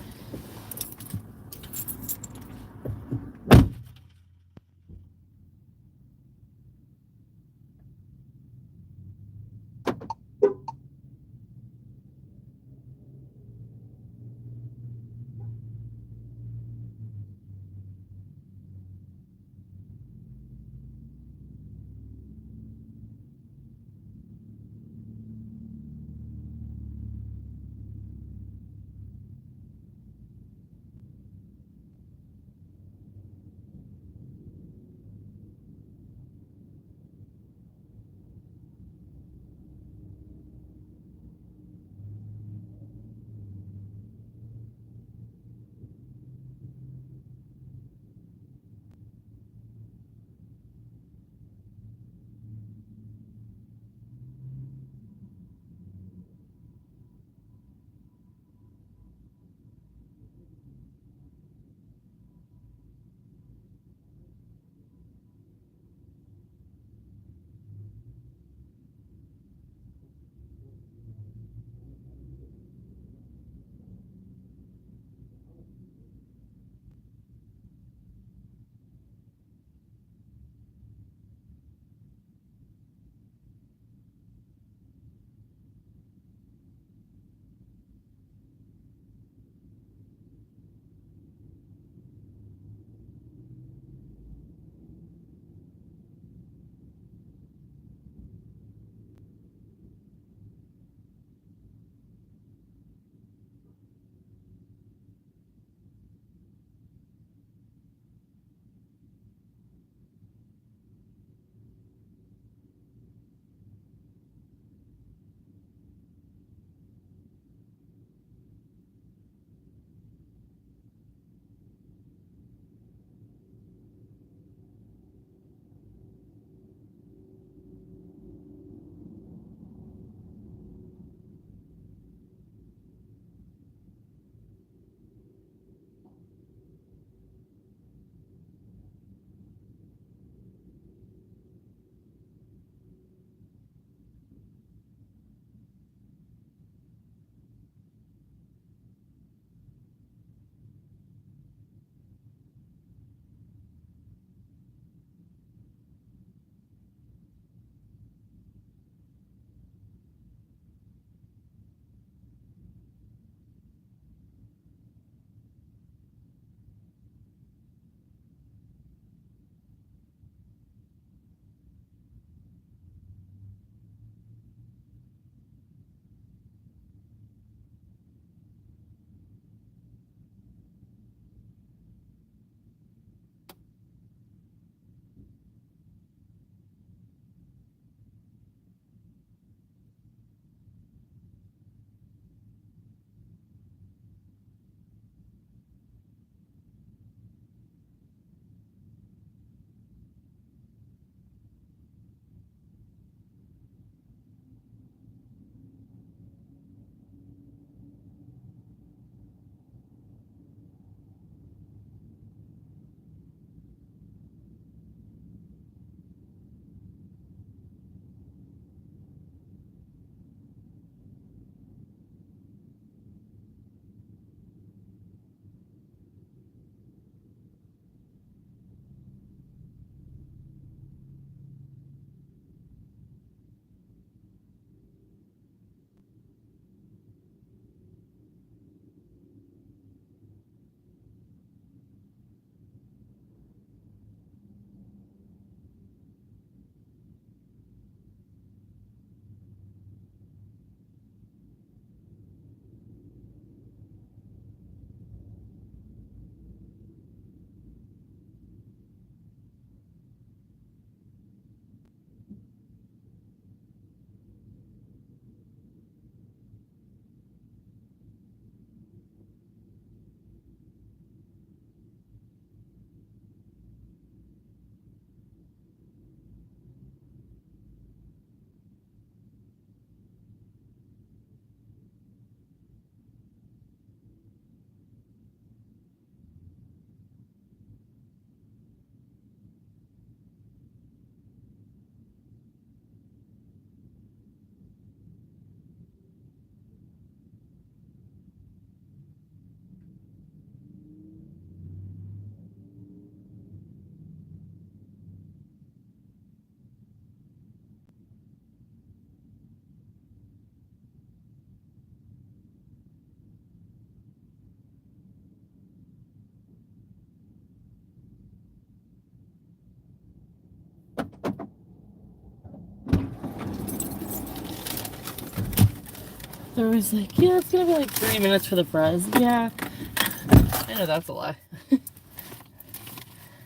They're always like, yeah, it's gonna be like 3 minutes for the fries. Yeah, I know that's a lie.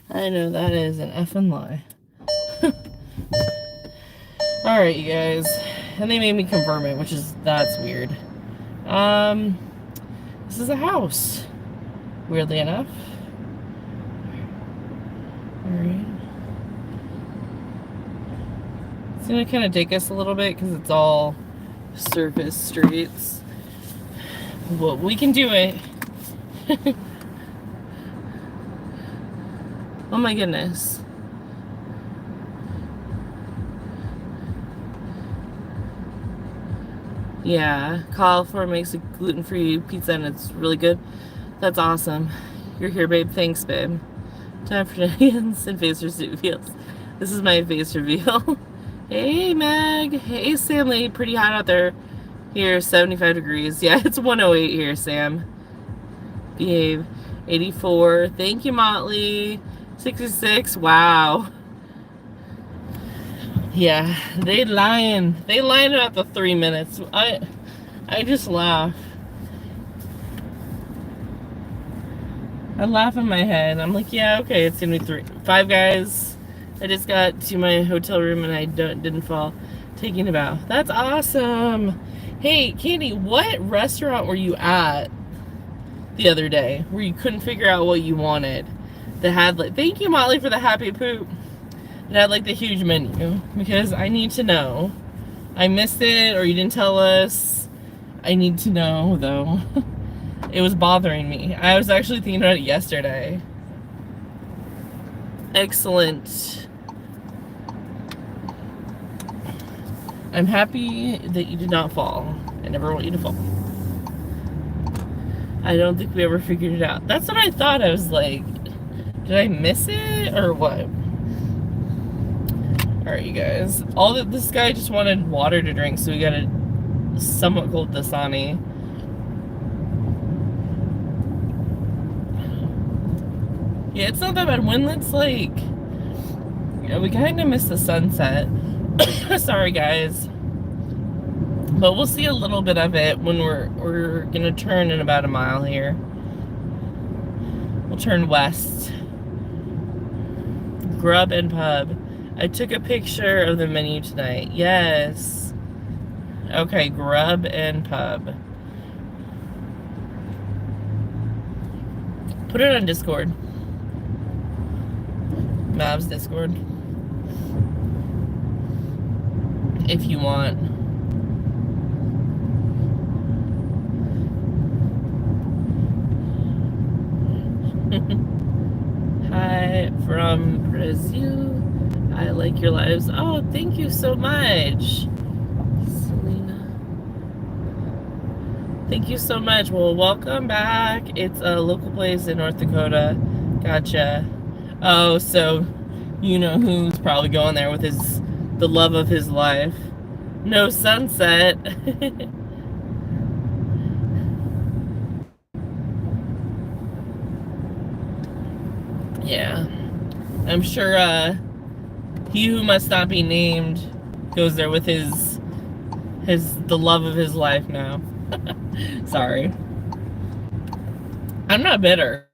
I know that is an effing lie. Alright, you guys. And they made me confirm it, that's weird. This is a house. Weirdly enough. Alright. It's gonna kind of take us a little bit because it's all surface streets. Well, we can do it. Oh my goodness. Yeah, cauliflower makes a gluten-free pizza and it's really good. That's awesome. You're here, babe. Thanks, babe. Time for shenanigans and face reveals. This is my face reveal. Hey, Meg. Hey, Stanley. Pretty hot out there. Here, 75 degrees. Yeah, it's 108 here, Sam. Behave. 84. Thank you, Motley. 66. Wow. Yeah, they lying. They lying about the 3 minutes. I just laugh. I laugh in my head. I'm like, yeah, okay, it's gonna be 5 guys. I just got to my hotel room and I didn't fall taking a bath. That's awesome. Hey, Candy, what restaurant were you at the other day where you couldn't figure out what you wanted? That had like, thank you, Molly, for the happy poop. It had like the huge menu because I need to know. I missed it or you didn't tell us. I need to know though. It was bothering me. I was actually thinking about it yesterday. Excellent. I'm happy that you did not fall. I never want you to fall. I don't think we ever figured it out. That's what I thought. I was like, did I miss it or what? Alright, you guys. This guy just wanted water to drink, so we got a somewhat cold Dasani. Yeah, it's not that bad. Windlet's like, we kind of missed the sunset. Sorry, guys. But we'll see a little bit of it when we're gonna turn in about a mile here. We'll turn west. Grub and Pub. I took a picture of the menu tonight. Yes. Okay, Grub and Pub. Put it on Discord. Mav's Discord. If you want. Hi from Brazil. I like your lives. Oh, thank you so much, Selena. Thank you so much. Well, welcome back. It's a local place in North Dakota. Gotcha. Oh, so you know who's probably going there with the love of his life. No sunset. Yeah. I'm sure he who must not be named goes there with the love of his life now. Sorry. I'm not bitter.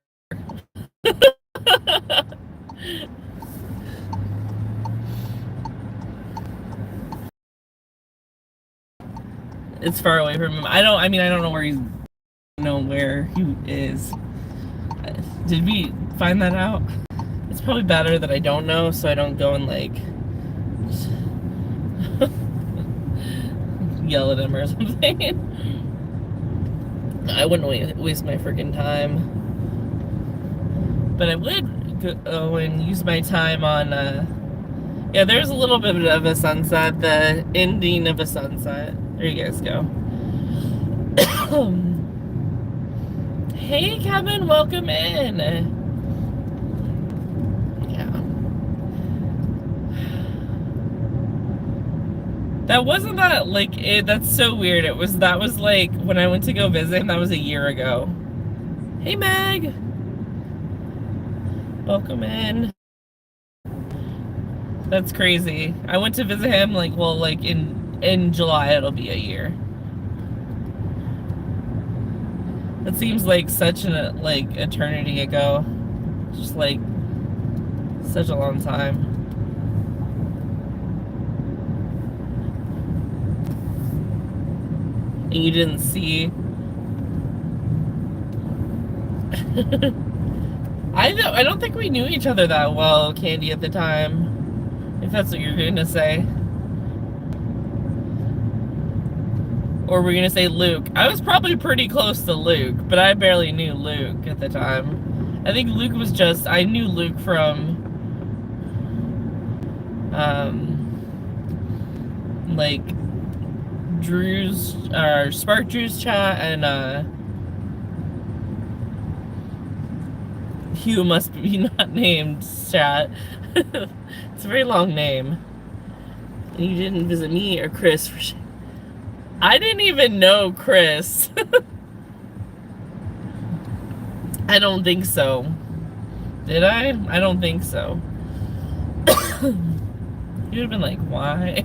It's far away from him. I don't know where he is. Did we find that out? It's probably better that I don't know, so I don't go and like yell at him or something. I wouldn't waste my freaking time. But I would go and use my time on, yeah, there's a little bit of a sunset, the ending of a sunset. There you guys go. Hey, Kevin, welcome in. Yeah. That wasn't that, like, that's so weird. That was like, when I went to go visit him, that was a year ago. Hey, Meg. Welcome in. That's crazy. I went to visit him, like, well, like, in July, it'll be a year. It seems like such an eternity ago. Just like such a long time. And you didn't see. I don't think we knew each other that well, Candy, at the time. If that's what you're going to say. Or we're going to say Luke. I was probably pretty close to Luke, but I barely knew Luke at the time. I think Luke was just, I knew Luke from, like, Drew's, or Spark Drew's chat, and, Hugh must be not named chat. It's a very long name. And you didn't visit me or Chris for shit. I didn't even know Chris. I don't think so. Did I? I don't think so. You'd have been like, why?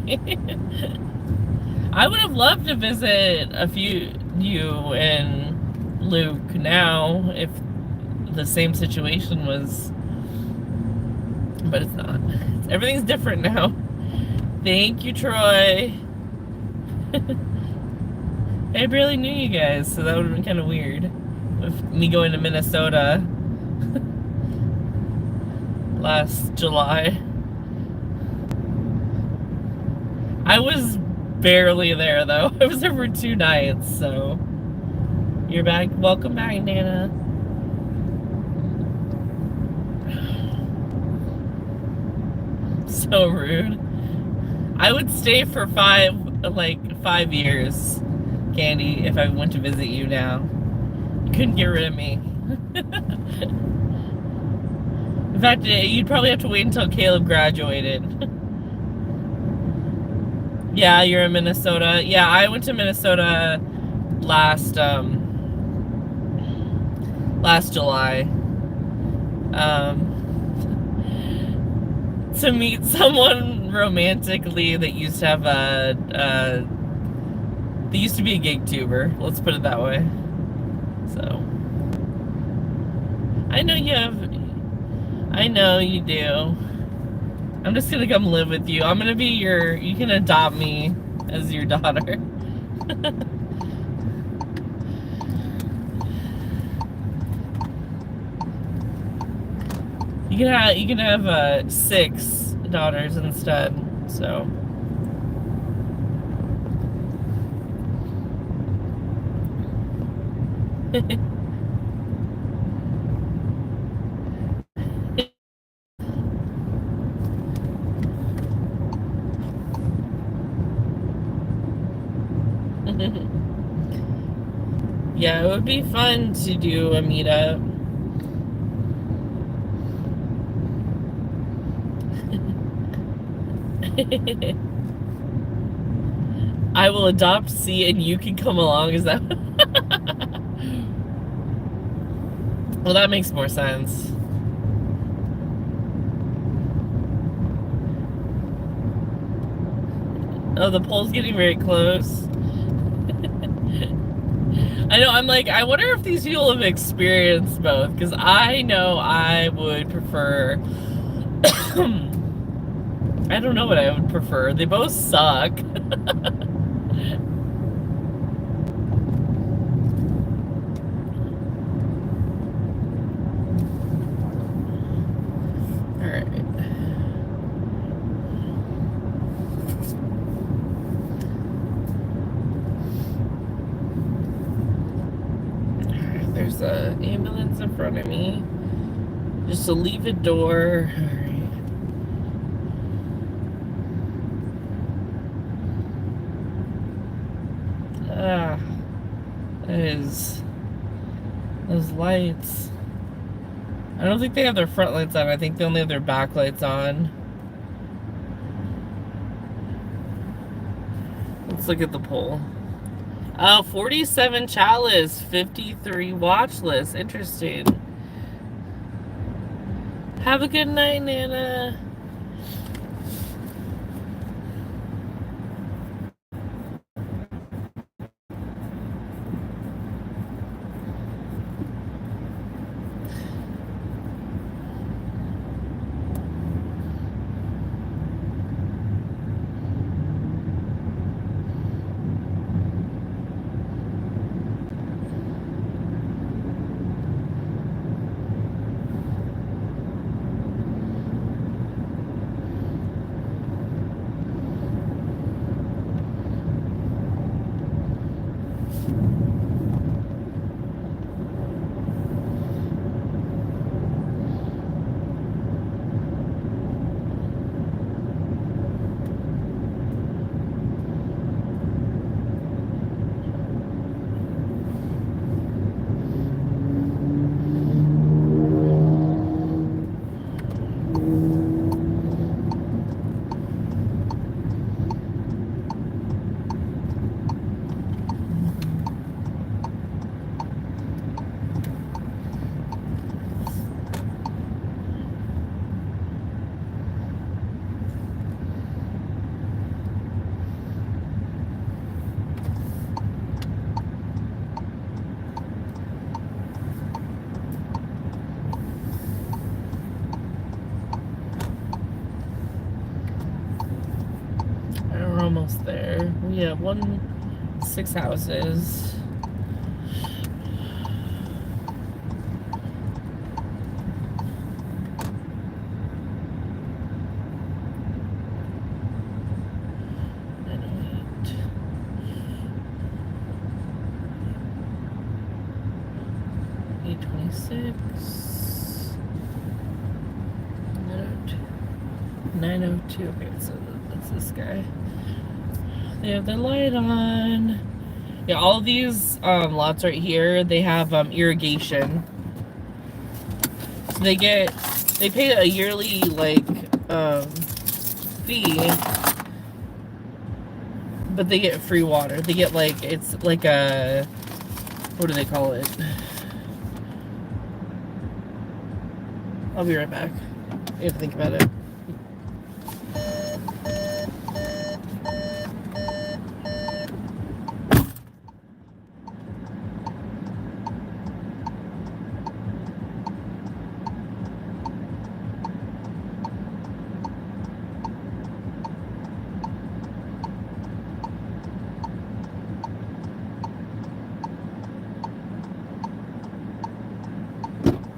I would have loved to visit you and Luke now if the same situation was, but it's not. Everything's different now. Thank you, Troy. I barely knew you guys, so that would have been kind of weird with me going to Minnesota last July. I was barely there though. I was there for 2 nights, so you're back. Welcome back, Nana. So rude. I would stay for 5 years, Candy, if I went to visit you now. You couldn't get rid of me. In fact, you'd probably have to wait until Caleb graduated. Yeah, you're in Minnesota. Yeah, I went to Minnesota last July. To meet someone romantically that used to have they used to be a gig tuber, let's put it that way. So I know you do. I'm just gonna come live with you. I'm gonna be you can adopt me as your daughter. You can have 6 daughters instead. So yeah, it would be fun to do a meetup. I will adopt C and you can come along, is that? Well, that makes more sense. Oh, the poll's getting very close. I know, I'm like, I wonder if these people have experienced both, because I know I would prefer I don't know what I would prefer. They both suck. Alright. There's an ambulance in front of me. Just to leave a door. Alright. Those lights. I don't think they have their front lights on. I think they only have their back lights on. Let's look at the poll. 47 chalice, 53 watch list. Interesting. Have a good night, Nana. almost there. We have 6 houses. Six 902. Okay, so that's this guy. They have their light on. Yeah, all of these lots right here, they have irrigation. So they pay a yearly fee, but they get free water. They get it's like a, what do they call it? I'll be right back. I have to think about it.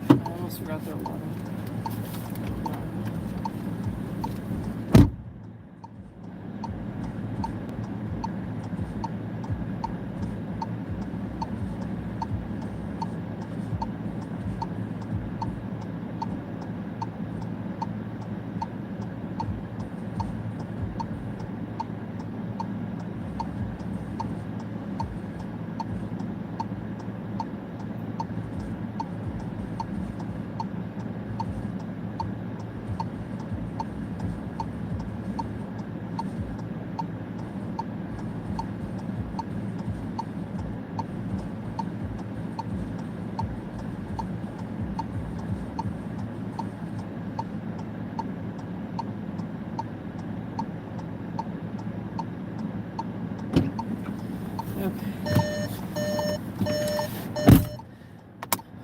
I almost forgot their water.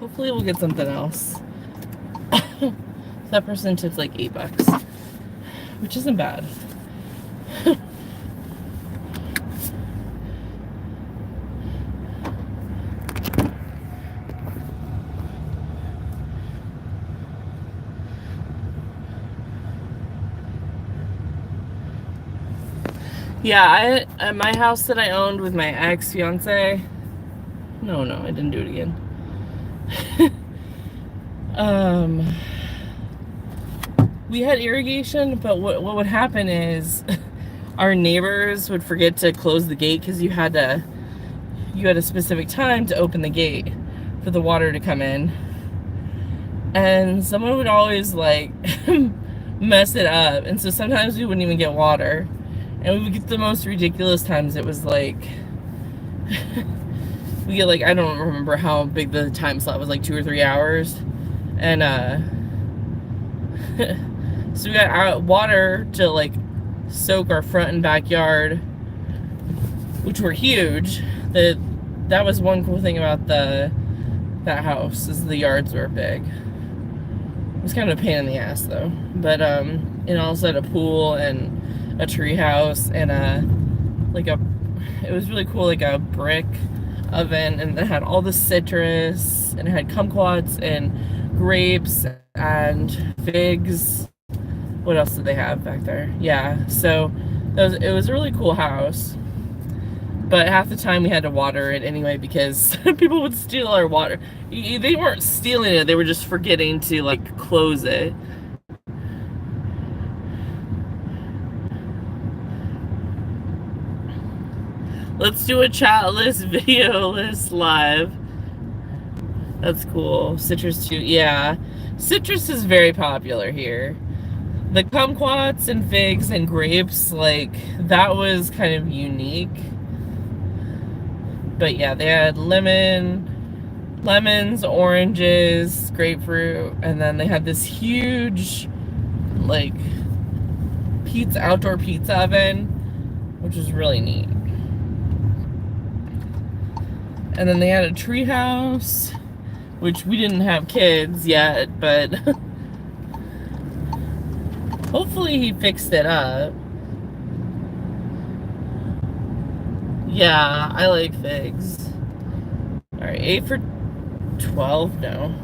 Hopefully we'll get something else. That person tipped like $8, which isn't bad. Yeah, at my house that I owned with my ex-fiance. No, I didn't do it again. We had irrigation, but what would happen is our neighbors would forget to close the gate because you had a specific time to open the gate for the water to come in, and someone would always mess it up, and so sometimes we wouldn't even get water, and we would get the most ridiculous times. It was we get I don't remember how big the time slot was, 2 or 3 hours, and so we got water to soak our front and backyard, which were huge. That was one cool thing about that house, is the yards were big. It was kind of a pain in the ass though, but it also had a pool and a tree house and it was really cool, a brick oven, and it had all the citrus, and it had kumquats and grapes and figs. What else did they have back there? Yeah, so it was a really cool house, but half the time we had to water it anyway because people would steal our water. They weren't stealing it, they were just forgetting to close it. Let's do a chatless, videoless live. That's cool. Citrus too. Yeah, citrus is very popular here. The kumquats and figs and grapes, that was kind of unique. But yeah, they had lemons, oranges, grapefruit, and then they had this huge outdoor pizza oven, which was really neat. And then they had a tree house, which we didn't have kids yet, but hopefully he fixed it up. Yeah, I like figs. Alright, 8 for 12? No.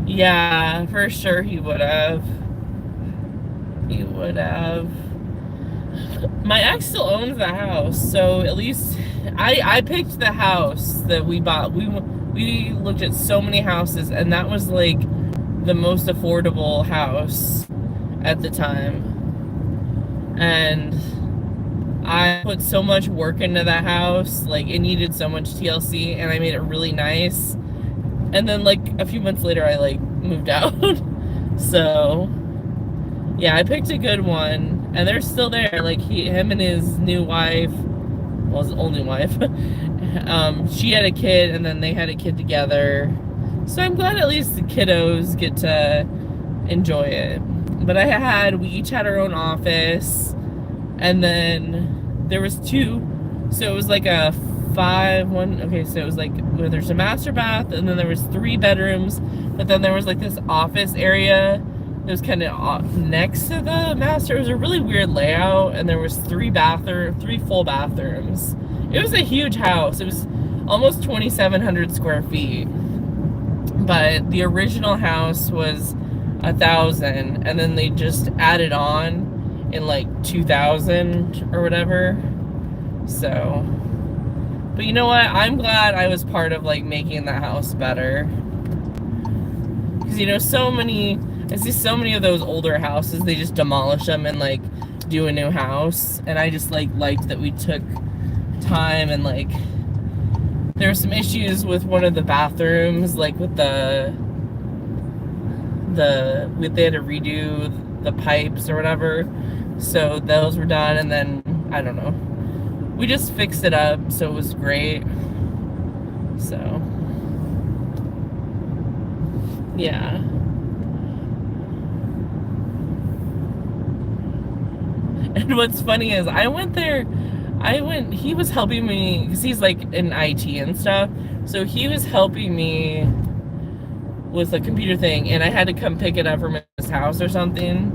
Yeah, for sure he would have. He would have. My ex still owns the house, so at least I picked the house that we bought. We looked at so many houses, and that was like the most affordable house at the time. And I put so much work into that house, like it needed so much TLC, and I made it really nice. And then like a few months later, I like moved out. So yeah, I picked a good one, and they're still there. Like him and his new wife, well, his only wife, she had a kid, and then they had a kid together. So I'm glad at least the kiddos get to enjoy it. But we each had our own office, and then there was two, so it was like a 5-1. Okay, so it was like where there's a master bath, and then there was 3 bedrooms, but then there was like this office area that was kind of next to the master. It was a really weird layout, and there was 3 full bathrooms. It was a huge house. It was almost 2,700 square feet, but the original house was 1,000, and then they just added on in like 2000 or whatever. So, but you know what? I'm glad I was part of like making the house better. Because you know, I see so many of those older houses, they just demolish them and like do a new house. And I just liked that we took time, and like there were some issues with one of the bathrooms, like with they had to redo the pipes or whatever. So those were done, and then I don't know. We just fixed it up, so it was great. So yeah. And what's funny is he was helping me, because he's like in IT and stuff, so he was helping me with the computer thing, and I had to come pick it up from his house or something,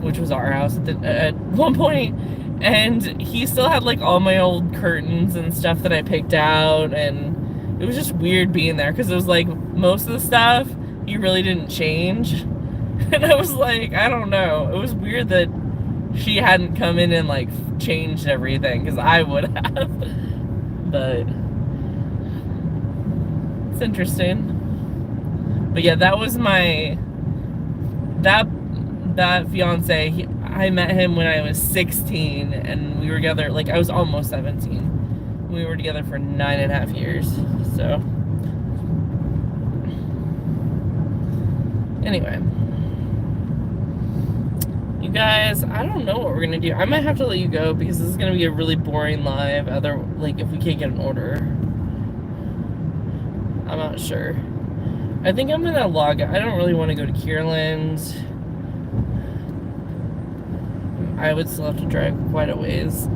which was our house at one point, and he still had like all my old curtains and stuff that I picked out, and it was just weird being there, because it was like most of the stuff he really didn't change, and I was like, I don't know, it was weird that she hadn't come in and like changed everything, because I would have. But it's interesting. But yeah, that was that fiance. I met him when I was 16, and we were together, like I was almost 17. We were together for 9.5 years. So anyway, you guys, I don't know what we're gonna do. I might have to let you go, because this is gonna be a really boring live. Like if we can't get an order, I'm not sure. I think I'm gonna log out. I don't really want to go to Kierland's. I would still have to drive quite a ways.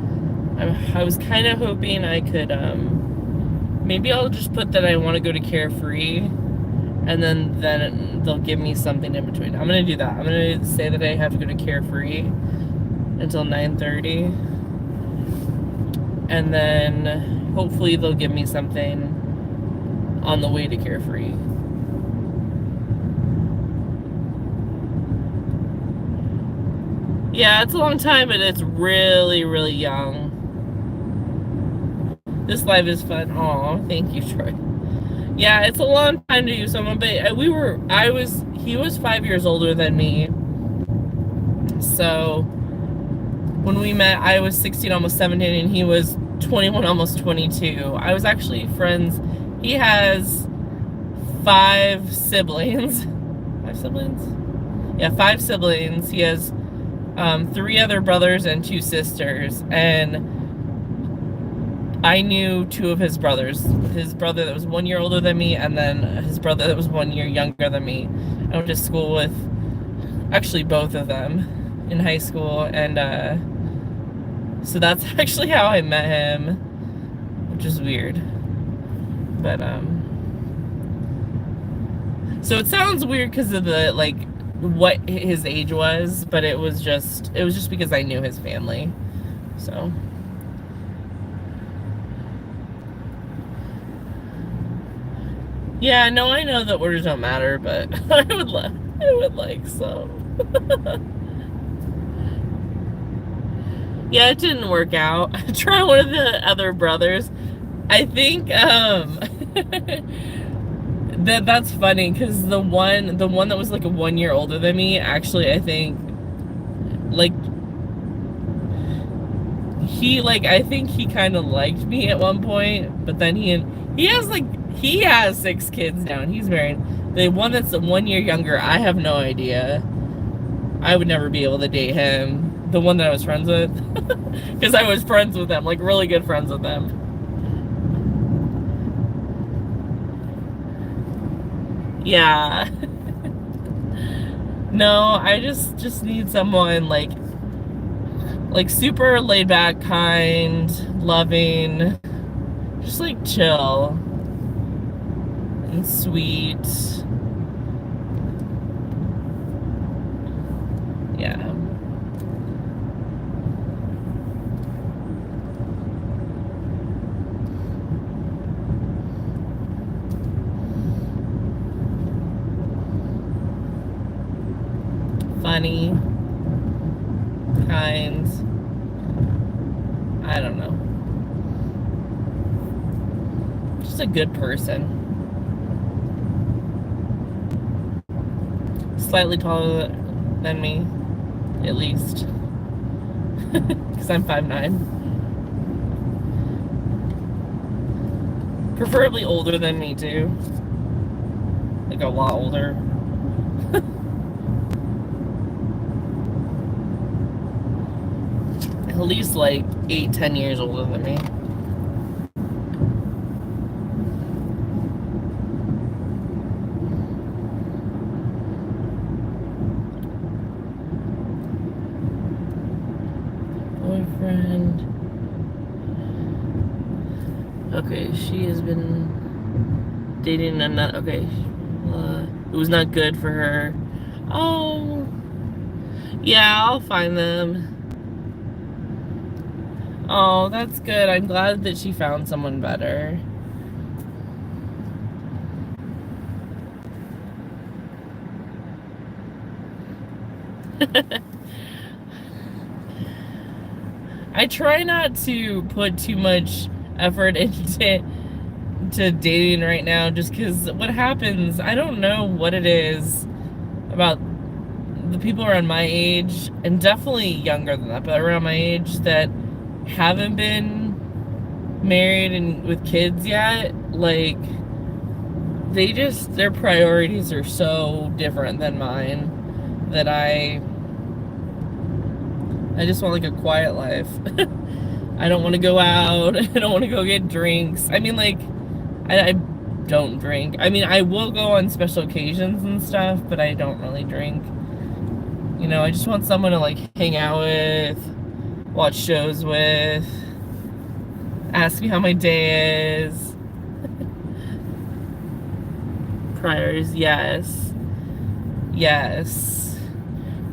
I was kind of hoping I could, maybe I'll just put that I want to go to Carefree, and then they'll give me something in between. I'm gonna do that. I'm gonna say that I have to go to Carefree until 9:30, and then hopefully they'll give me something on the way to Carefree. Yeah, it's a long time, but it's really, really young. This live is fun. Aw, thank you, Troy. Yeah, it's a long time to do someone, but he was 5 years older than me. So when we met, I was 16, almost 17, and he was 21, almost 22. I was actually friends. He has 5 siblings. 5 siblings? Yeah, 5 siblings. He has 3 other brothers and 2 sisters, and I knew 2 of his brothers. His brother that was 1 year older than me, and then his brother that was 1 year younger than me. I went to school with actually both of them in high school, and so that's actually how I met him, which is weird. But so it sounds weird because of the like what his age was, but it was just because I knew his family. So yeah, no, I know that orders don't matter, but I would like some. Yeah, it didn't work out. Try one of the other brothers. I think that's funny because the one that was like 1 year older than me, actually, I think like I think he kind of liked me at one point, but then he has 6 kids now and he's married. The one that's 1 year younger, I have no idea. I would never be able to date him. The one that I was friends with, because I was friends with them, like really good friends with them. Yeah. No, I just need someone like super laid back, kind, loving, just like chill and sweet. Yeah. Funny, kind, I don't know. Just a good person. Slightly taller than me, at least. Because I'm 5'9". Preferably older than me, too. Like a lot older. At least like 8-10 years older than me. Boyfriend. Okay, she has been dating another. Okay, it was not good for her. Oh, yeah, I'll find them. Oh, that's good. I'm glad that she found someone better. I try not to put too much effort into dating right now, just because what happens, I don't know what it is about the people around my age, and definitely younger than that, but around my age, that haven't been married and with kids yet. Like, their priorities are so different than mine that I just want like a quiet life. I don't want to go out. I don't want to go get drinks. I mean, like, I don't drink. I mean, I will go on special occasions and stuff, but I don't really drink. You know, I just want someone to like hang out with, watch shows with, ask me how my day is. Priors, yes. Yes.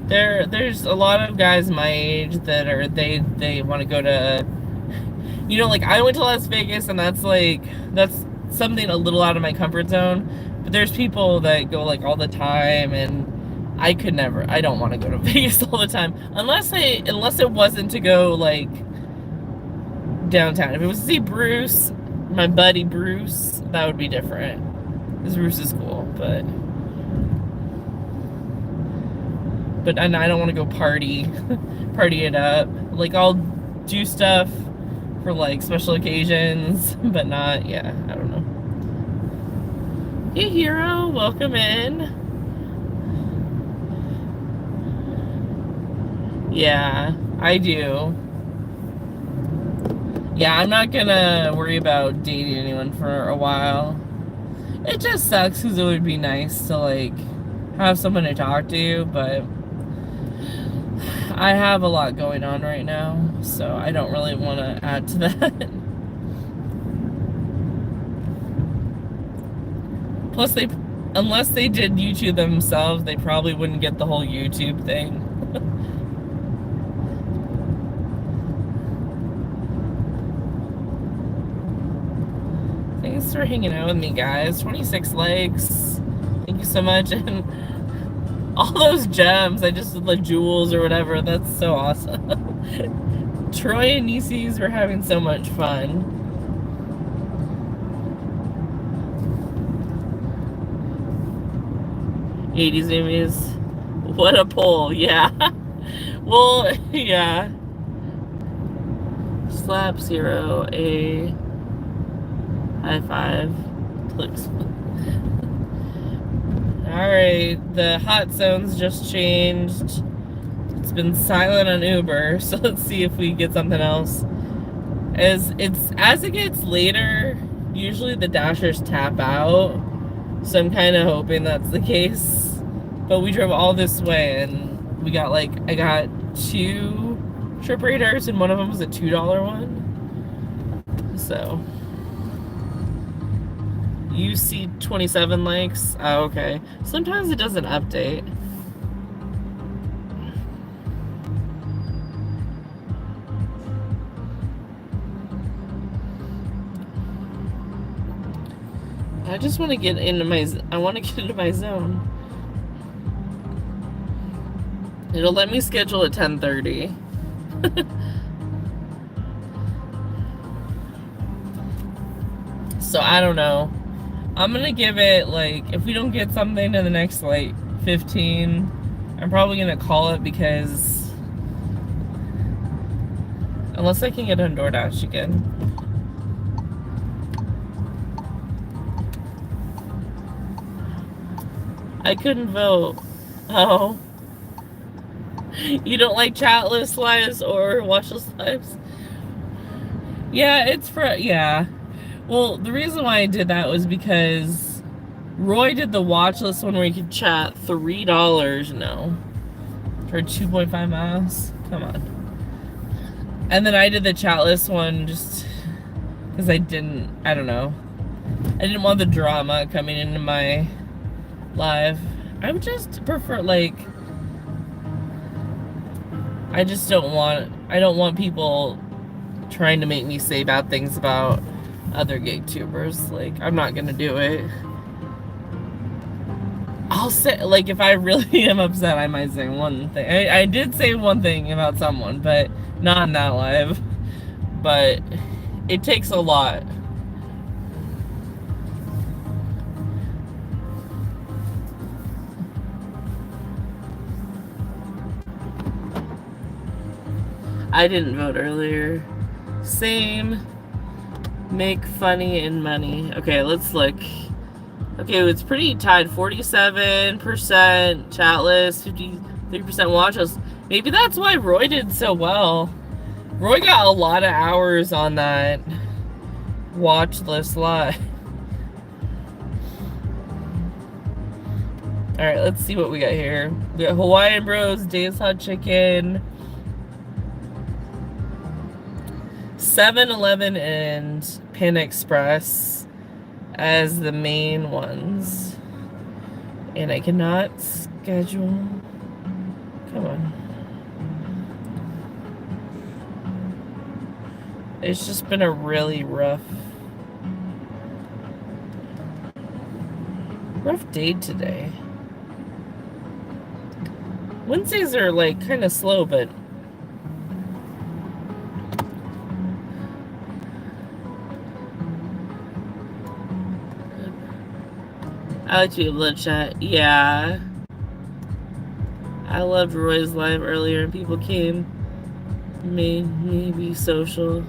There's a lot of guys my age that are, they want to go to, you know, like I went to Las Vegas and that's something a little out of my comfort zone, but there's people that go like all the time, and I could never. I don't want to go to Vegas all the time unless it wasn't to go like downtown. If it was to see Bruce, my buddy Bruce, that would be different. Because Bruce is cool, but and I don't want to go party it up. Like, I'll do stuff for like special occasions, but not, yeah, I don't know. Hey Hero, welcome in. Yeah, I do. Yeah, I'm not gonna worry about dating anyone for a while. It just sucks because it would be nice to like have someone to talk to, but I have a lot going on right now, so I don't really want to add to that. Plus, Unless they did YouTube themselves, they probably wouldn't get the whole YouTube thing. Thanks for hanging out with me, guys. 26 likes. Thank you so much. And all those gems, I just did like jewels or whatever. That's so awesome. Troy and Nieces were having so much fun. '80s movies. What a poll, yeah. Well, yeah. Slap zero, a high five. Clicks. Alright, the hot zone's just changed. It's been silent on Uber, so let's see if we get something else. As it gets later, usually the dashers tap out. So I'm kind of hoping that's the case. But we drove all this way and we got I got 2 trip raiders and one of them was a $2 one. So you see 27 likes. Oh, okay. Sometimes it doesn't update. I just want to get into my zone. It'll let me schedule at 10:30. So I don't know. I'm gonna give it if we don't get something in the next 15, I'm probably gonna call it because unless I can get on DoorDash again. I couldn't vote. Oh. You don't like chat list lives or watch list lives? Yeah, yeah. Well, the reason why I did that was because Roy did the watch list one where you could chat $3 now for 2.5 miles. Come on. And then I did the chat list one just because I don't know. I didn't want the drama coming into my live. I would just prefer I don't want people trying to make me say bad things about other gay tubers. I'm not gonna do it. I'll say, if I really am upset, I might say one thing. I did say one thing about someone, but not in that live. But it takes a lot. I didn't vote earlier. Same. Make funny and money. Okay, let's look. Okay, it's pretty tied. 47% chat list, 53% watch list. Maybe that's why Roy did so well. Roy got a lot of hours on that watch list live. Alright, let's see what we got here. We got Hawaiian Bros, Dave's Hot Chicken, 7-Eleven, and Panda Express as the main ones. And I cannot schedule. Come on. It's just been a really rough day today. Wednesdays are kind of slow, but I like to be able to chat. Yeah. I loved Roy's live earlier and people came. Made me be social.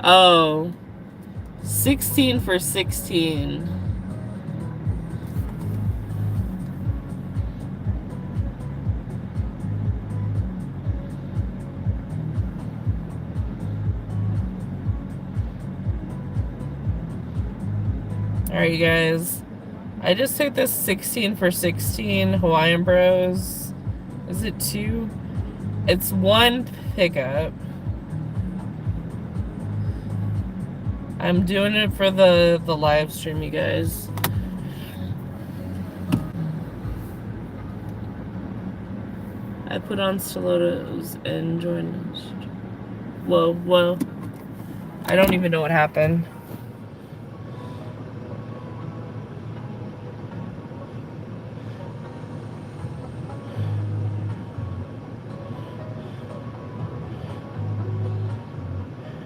Oh. 16 for 16. Alright, you guys. I just took this 16 for 16 Hawaiian Bros. Is it 2? It's 1 pickup. I'm doing it for the live stream, you guys. I put on stilettos and joined. Whoa. I don't even know what happened.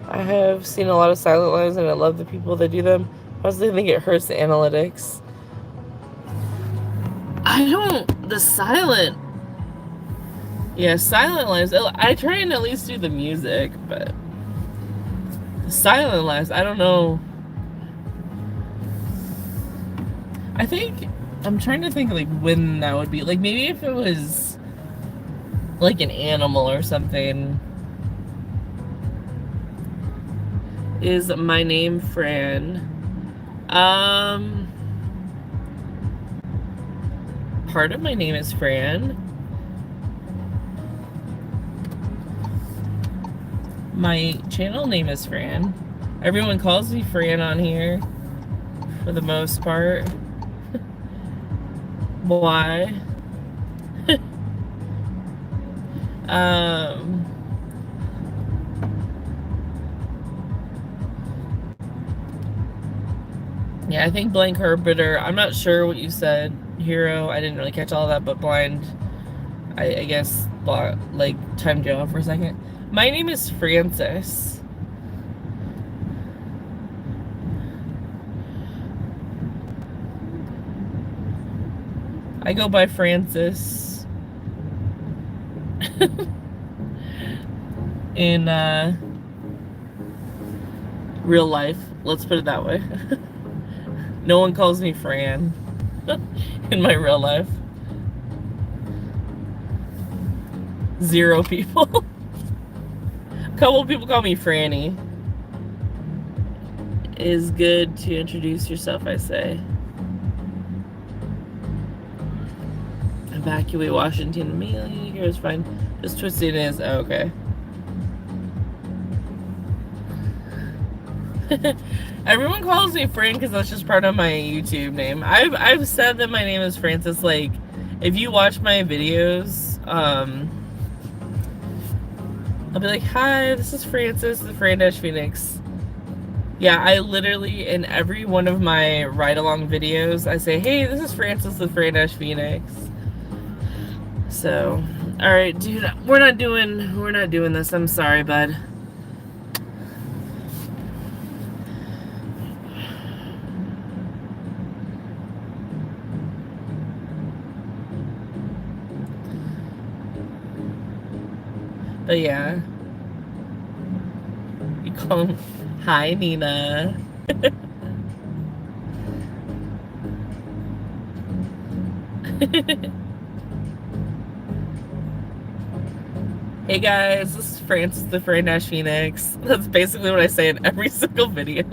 I have seen a lot of silent lives and I love the people that do them. I was thinking it hurts the analytics. The silent. Yeah, silent lives. I try and at least do the music, but the silent lives, I don't know. I'm trying to think like when that would be. Like maybe if it was like an animal or something. Is my name Fran? Part of my name is Fran. My channel name is Fran. Everyone calls me Fran on here for the most part. Why? Yeah, I think Blank Herbitor. I'm not sure what you said, Hero. I didn't really catch all of that, but Blind, I guess, like, timed you off for a second. My name is Francis. I go by Francis. In real life. Let's put it that way. No one calls me Fran in my real life. 0 people. A couple people call me Franny. It is good to introduce yourself, I say. Evacuate Washington immediately. Here's fine. Just twisting is okay. Everyone calls me Fran because that's just part of my YouTube name. I've said that my name is Francis. Like, if you watch my videos, I'll be like, "Hi, this is Francis, the Fran-Phoenix." Yeah, I literally in every one of my ride-along videos, I say, "Hey, this is Francis, the Fran-Phoenix." So, all right, dude, we're not doing this. I'm sorry, bud. But yeah. You call him, hi, Nina. Hey guys, this is Francis the Fran-Phoenix. That's basically what I say in every single video.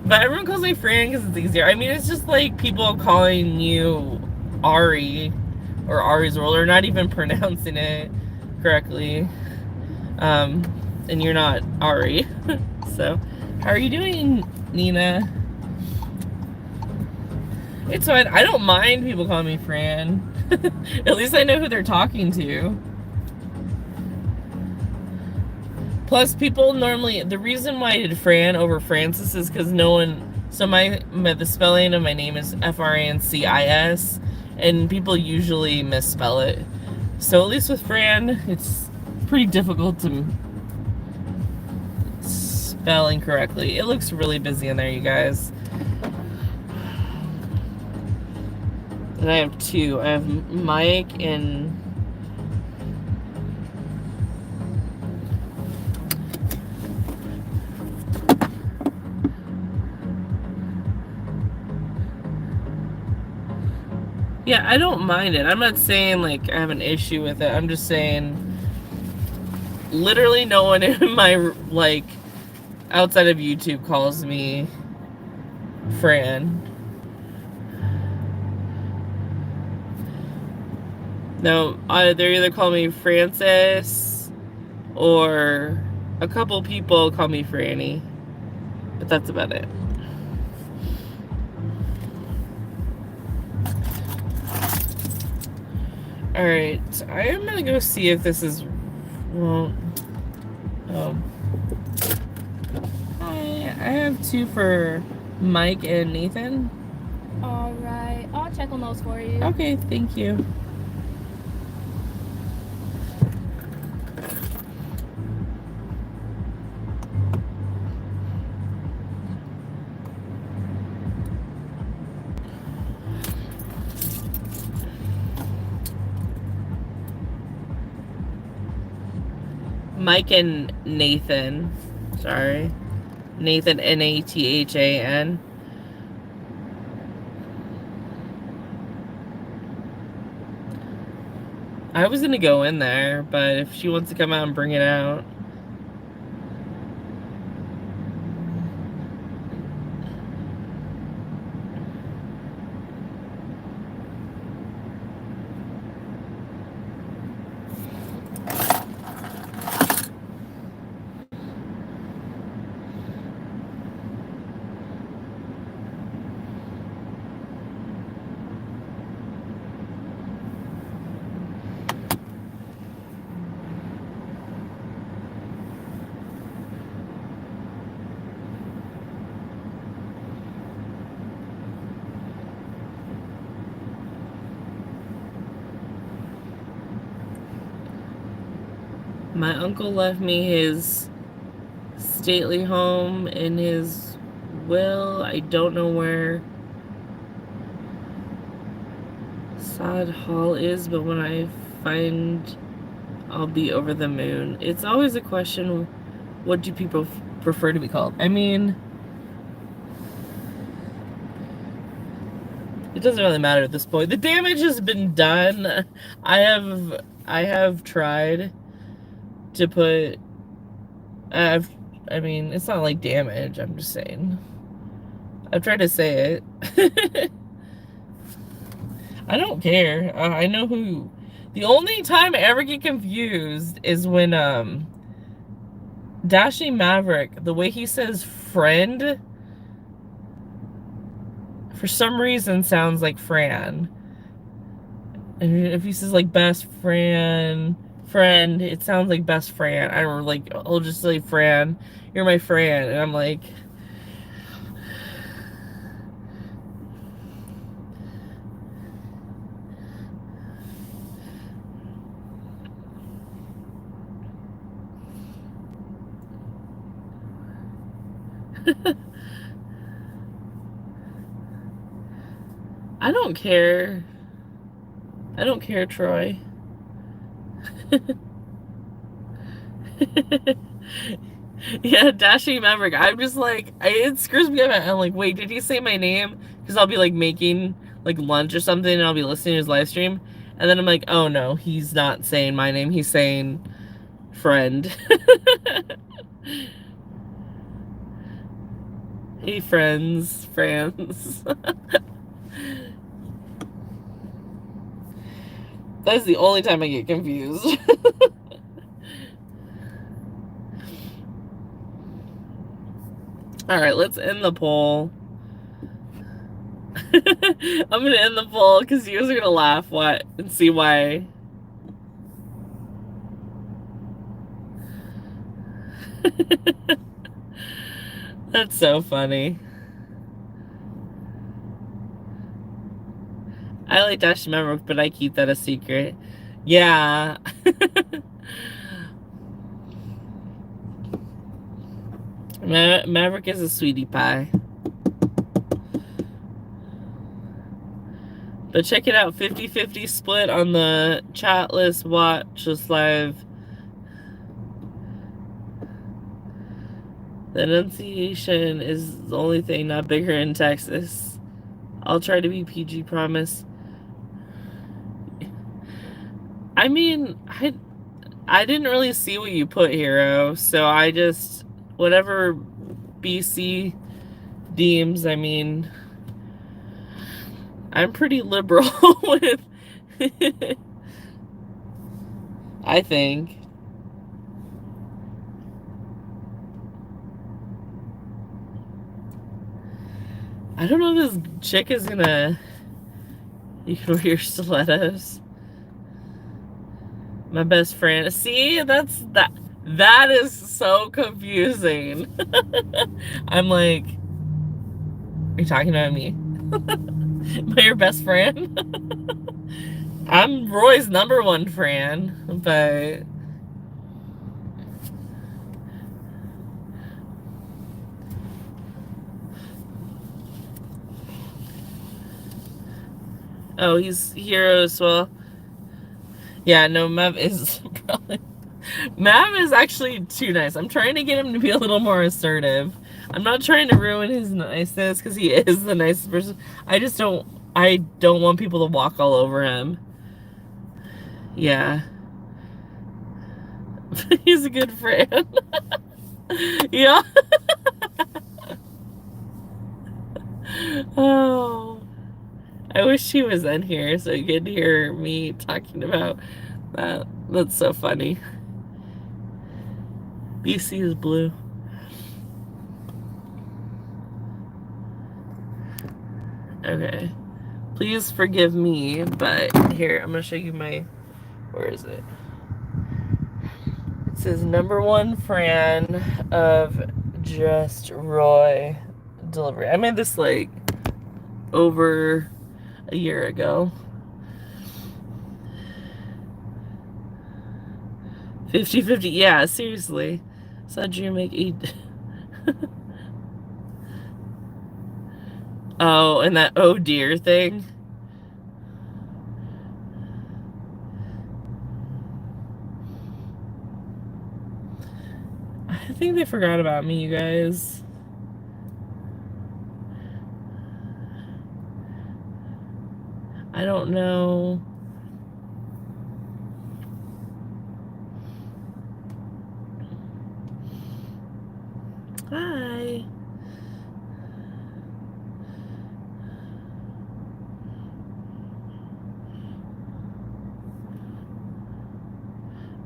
But everyone calls me Fran because it's easier. I mean, it's just like people calling you Ari or Ari's World or not even pronouncing it correctly. And you're not Ari. So, how are you doing, Nina? It's fine. I don't mind people calling me Fran. At least I know who they're talking to. Plus, people normally, the reason why I did Fran over Francis is because no one, so the spelling of my name is Francis, and people usually misspell it. So at least with Fran, it's pretty difficult to spell incorrectly. It looks really busy in there, you guys. And I have 2. I have Mike and yeah, I don't mind it. I'm not saying like I have an issue with it. I'm just saying literally no one in my like outside of YouTube calls me Fran. No, they either call me Francis or a couple people call me Franny. But that's about it. Alright, I am gonna go see if this is... Well... Hi, I have 2 for Mike and Nathan. Alright, I'll check on those for you. Okay, thank you. Mike and Nathan. Sorry. Nathan, Nathan. I was gonna go in there, but if she wants to come out and bring it out. My uncle left me his stately home in his will. I don't know where Sod Hall is, but when I find, I'll be over the moon. It's always a question, what do people prefer to be called? I mean, it doesn't really matter at this point. The damage has been done. I have tried to put... I mean, it's not like damage, I'm just saying. I've tried to say it. I don't care. I know who... The only time I ever get confused is when, Dashing Maverick, the way he says friend, for some reason sounds like Fran. And if he says, like, best friend, it sounds like best Fran. I don't like, I'll just say Fran. You're my friend. And I'm like... I don't care. I don't care, Troy. Yeah, Dashing Maverick. I'm just like, it screws me up. I'm like, wait, did he say my name? Because I'll be like making like lunch or something and I'll be listening to his live stream. And then I'm like, oh no, he's not saying my name. He's saying friend. Hey, friends. That's the only time I get confused. Alright, let's end the poll. I'm gonna end the poll because you guys are gonna laugh and see why. That's so funny. I like Dash Maverick, but I keep that a secret. Yeah. Maverick is a sweetie pie. But check it out, 50-50 split on the chat list, watch this live. The enunciation is the only thing not bigger in Texas. I'll try to be PG, promise. I mean, I didn't really see what you put, Hero, so I just, whatever BC deems, I mean, I'm pretty liberal with, I think. I don't know if this chick is gonna. You can wear your stilettos. My best friend. See, that's that. That is so confusing. I'm like, are you talking about me? Am I your best friend? I'm Roy's #1 fan, but oh, he's hero as well. Yeah, no, Mev is probably. Mav is actually too nice. I'm trying to get him to be a little more assertive. I'm not trying to ruin his niceness because he is the nicest person. I don't want people to walk all over him. Yeah. He's a good friend. Yeah. Oh. I wish he was in here so you could hear me talking about that. That's so funny. BC is blue. Okay. Please forgive me, but here, I'm going to show you my, where is it? It says #1 fan of Just Roy delivery. I made this like over a year ago. 50-50, yeah, seriously. Saw Drew make 8. Oh, and that oh dear thing. I think they forgot about me, you guys. I don't know. Hi.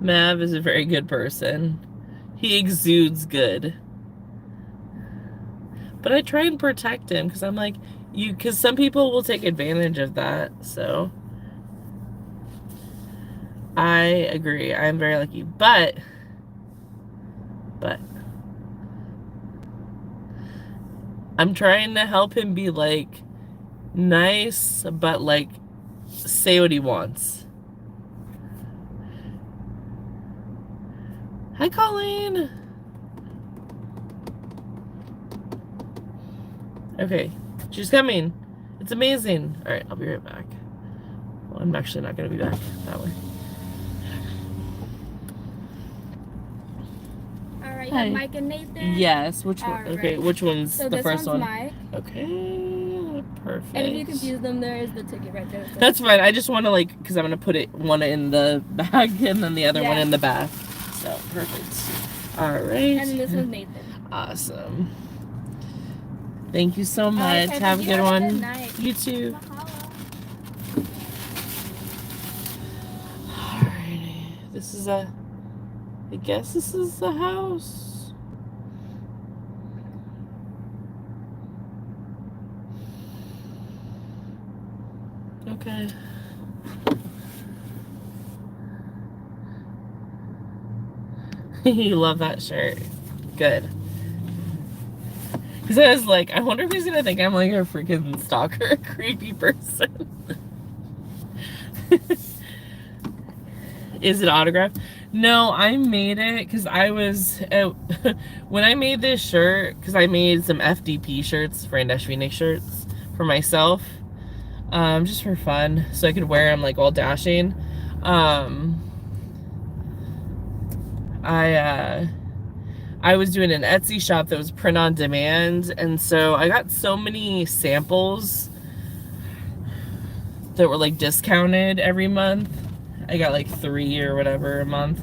Mav is a very good person. He exudes good. But I try and protect him because I'm like, because some people will take advantage of that, so. I agree. I'm very lucky. But I'm trying to help him be like nice, but like say what he wants. Hi, Colleen. Okay, she's coming. It's amazing. All right, I'll be right back. Well, I'm actually not going to be back that way. All right, you Hi. have Mike and Nathan? Yes, which one? All Okay, right. which one's So the this first one's one? Mike. Okay, perfect. And if you confuse them, there is the ticket right there. So That's fine. I just want to like, because I'm going to put it one in the bag and then the other one in the bath. So, perfect. All right. And then this one's Nathan. Awesome. Thank you so much. Right, have a good one. Good night. You too. Alrighty. This is I guess this is the house. Okay. You love that shirt. Good. Because I was like, I wonder if he's going to think I'm like a freaking stalker, creepy person. Is it autographed? No, I made it because I was, when I made this shirt, because I made some FDP shirts, Fran Dash Phoenix shirts, for myself, just for fun, so I could wear them like while dashing. I was doing an Etsy shop that was print on demand, and so I got so many samples that were like discounted every month. I got like 3 or whatever a month.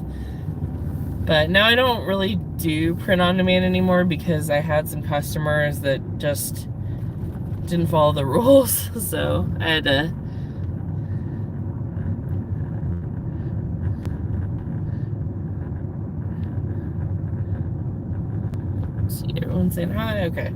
But now I don't really do print on demand anymore because I had some customers that just didn't follow the rules, so I had to. See, everyone's saying hi. Okay.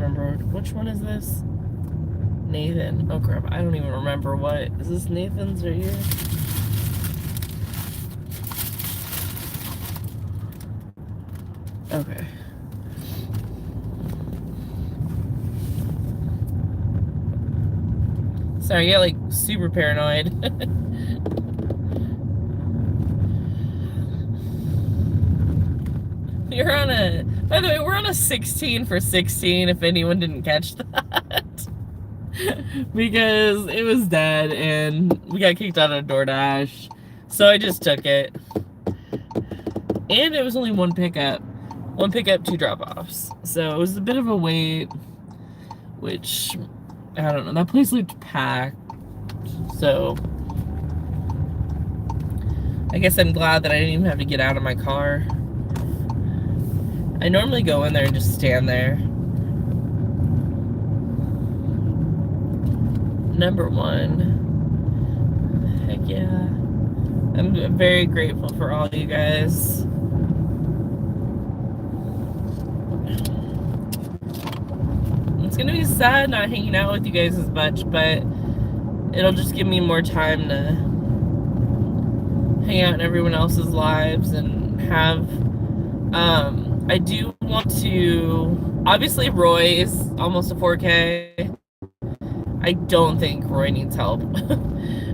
remember. Which one is this? Nathan. Oh crap, I don't even remember what. Is this Nathan's right here? Okay. Sorry, I get like super paranoid. By the way, we're on a 16 for 16 if anyone didn't catch that. Because it was dead and we got kicked out of DoorDash. So I just took it. And it was only one pickup. One pickup, 2 drop-offs. So it was a bit of a wait, which, I don't know, that place looked packed. So I guess I'm glad that I didn't even have to get out of my car. I normally go in there and just stand there. Number 1. Heck yeah. I'm very grateful for all of you guys. It's gonna be sad not hanging out with you guys as much, but it'll just give me more time to hang out in everyone else's lives and have, I do want to, obviously Roy is almost a 4K. I don't think Roy needs help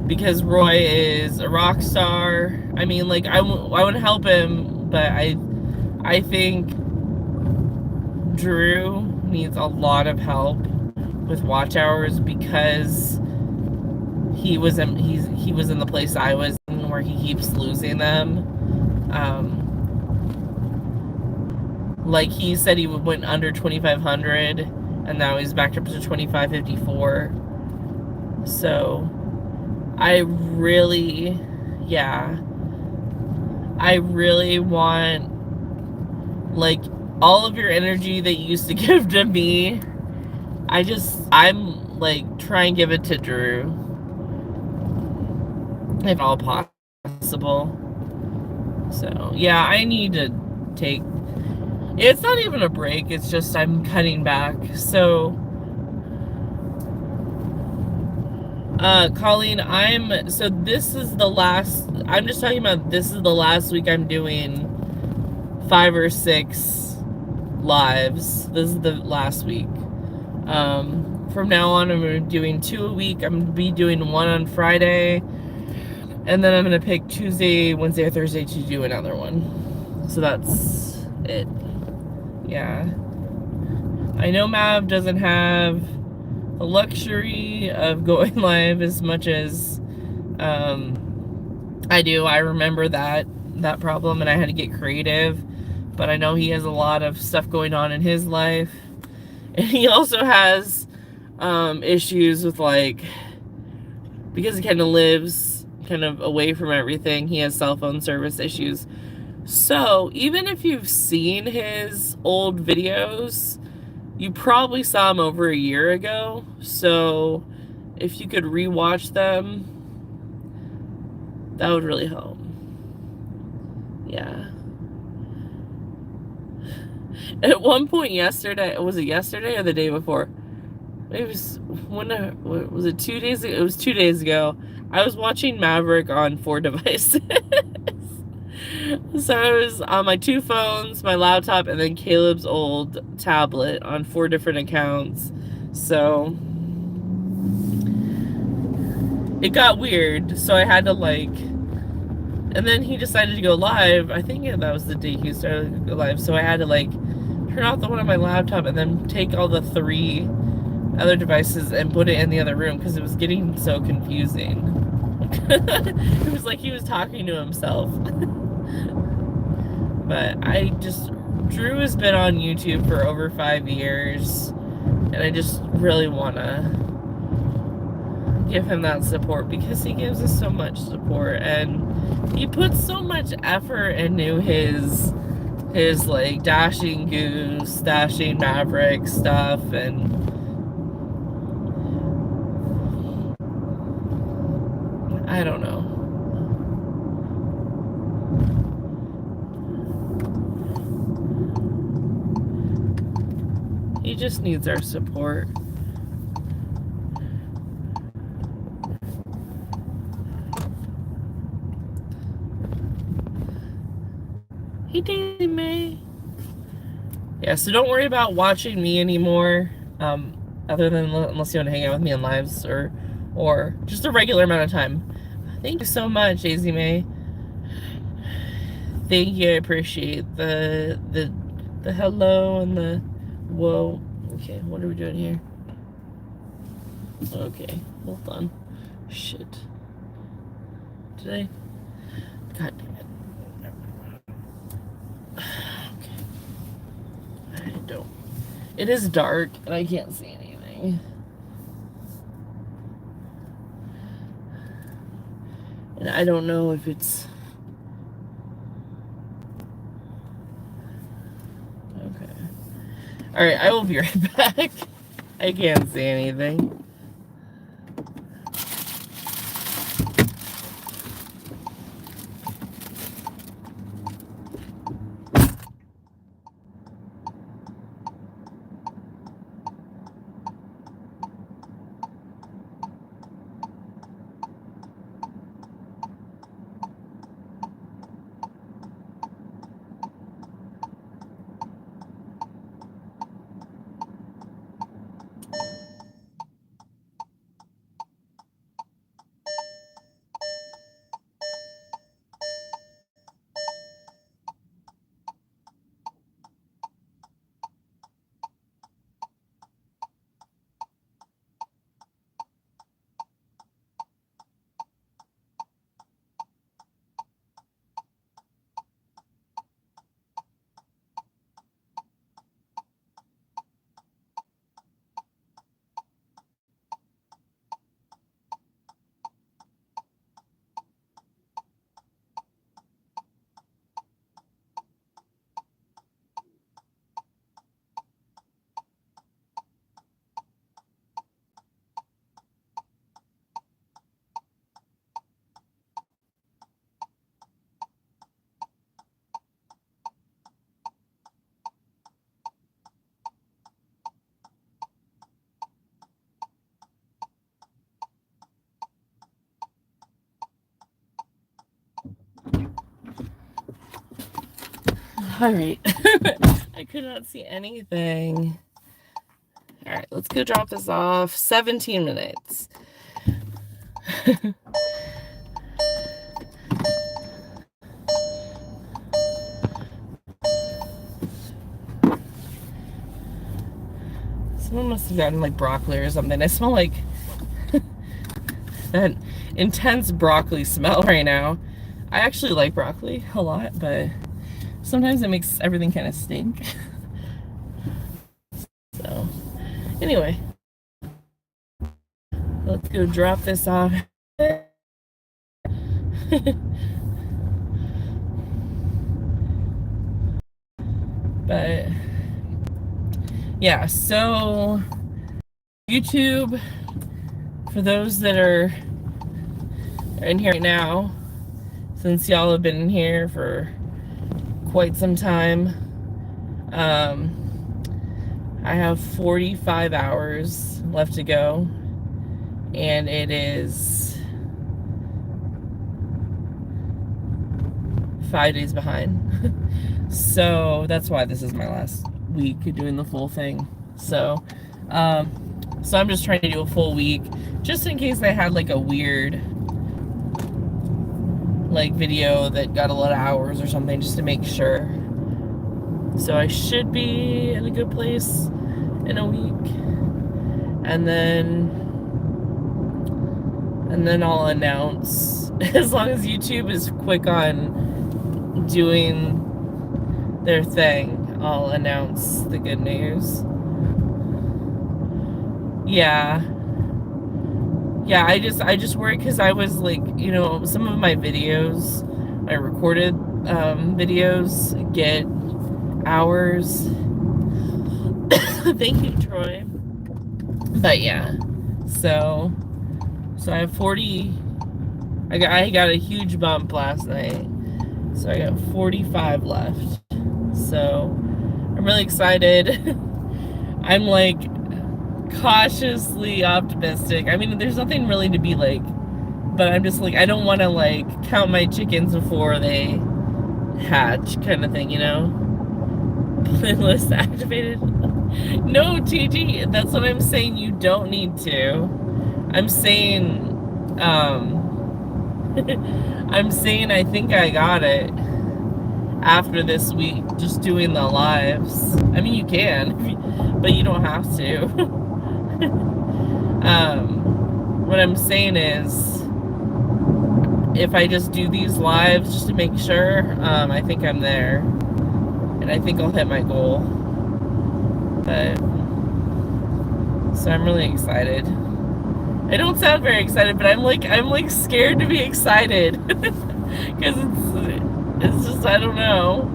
because Roy is a rock star. I mean, like, I would help him, but I think Drew needs a lot of help with watch hours because he was in the place I was in where he keeps losing them. Like he said he went under 2,500 and now he's back up to 2,554. So I really want like all of your energy that you used to give to me. I'm like try and give it to Drew if all possible. So yeah, I need to take, it's not even a break, it's just I'm cutting back. So Colleen, this is the last, I'm just talking about this is the last week I'm doing 5 or 6 lives. This is the last week. From now on I'm doing 2 a week. I'm gonna be doing 1 on Friday, and then I'm gonna pick Tuesday, Wednesday, or Thursday to do another one. So that's it. Yeah. I know Mav doesn't have the luxury of going live as much as I do. I remember that problem and I had to get creative, but I know he has a lot of stuff going on in his life, and he also has issues with, like, because he kind of lives kind of away from everything, he has cell phone service issues. So even if you've seen his old videos, you probably saw him over a year ago. So if you could rewatch them, that would really help. Yeah. At one point yesterday, was it yesterday or the day before? It was, was it 2 days ago? It was 2 days ago. I was watching Maverick on 4 devices. So I was on my 2 phones, my laptop, and then Caleb's old tablet on 4 different accounts. So it got weird. So I had to, like, and then he decided to go live. I think that was the day he started to go live. So I had to, like, turn off the one on my laptop and then take all the 3 other devices and put it in the other room because it was getting so confusing. It was like he was talking to himself. But Drew has been on YouTube for over 5 years, and I just really want to give him that support because he gives us so much support, and he puts so much effort into his like Dashing Goose, Dashing Maverick stuff, and I don't know. He just needs our support. Hey, Daisy May. Yeah, so don't worry about watching me anymore. Other than unless you want to hang out with me on lives or just a regular amount of time. Thank you so much, Daisy May. Thank you, I appreciate the hello and the whoa. Okay, what are we doing here? Okay, hold on. Shit. Today? God damn it. Okay. I don't. It is dark and I can't see anything. And I don't know if it's... Okay. Alright, I will be right back. I can't see anything. Alright. I could not see anything. Alright, let's go drop this off. 17 minutes. Someone must have gotten like broccoli or something. I smell like that intense broccoli smell right now. I actually like broccoli a lot, but sometimes it makes everything kind of stink. So, anyway, let's go drop this off. But yeah, so YouTube, for those that are in here right now, since y'all have been in here for quite some time, I have 45 hours left to go, and it is 5 days behind. So that's why this is my last week doing the full thing. So I'm just trying to do a full week, just in case I had like a weird like video that got a lot of hours or something, just to make sure. So I should be in a good place in a week, and then I'll announce, as long as YouTube is quick on doing their thing, I'll announce the good news. Yeah, I just worry because I was like, you know, some of my videos, my recorded videos get hours. Thank you, Troy. But yeah, so I have 40. I got a huge bump last night, so I got 45 left. So I'm really excited. I'm like cautiously optimistic. I mean, there's nothing really to be like, but I'm just like, I don't want to like count my chickens before they hatch kind of thing, you know? Playlist activated. No, TG, that's what I'm saying. You don't need to. I'm saying, I'm saying I think I got it after this week, just doing the lives. I mean, you can, but you don't have to. What I'm saying is, if I just do these lives just to make sure, I think I'm there. And I think I'll hit my goal. But, so I'm really excited. I don't sound very excited, but I'm like scared to be excited. Because it's just, I don't know.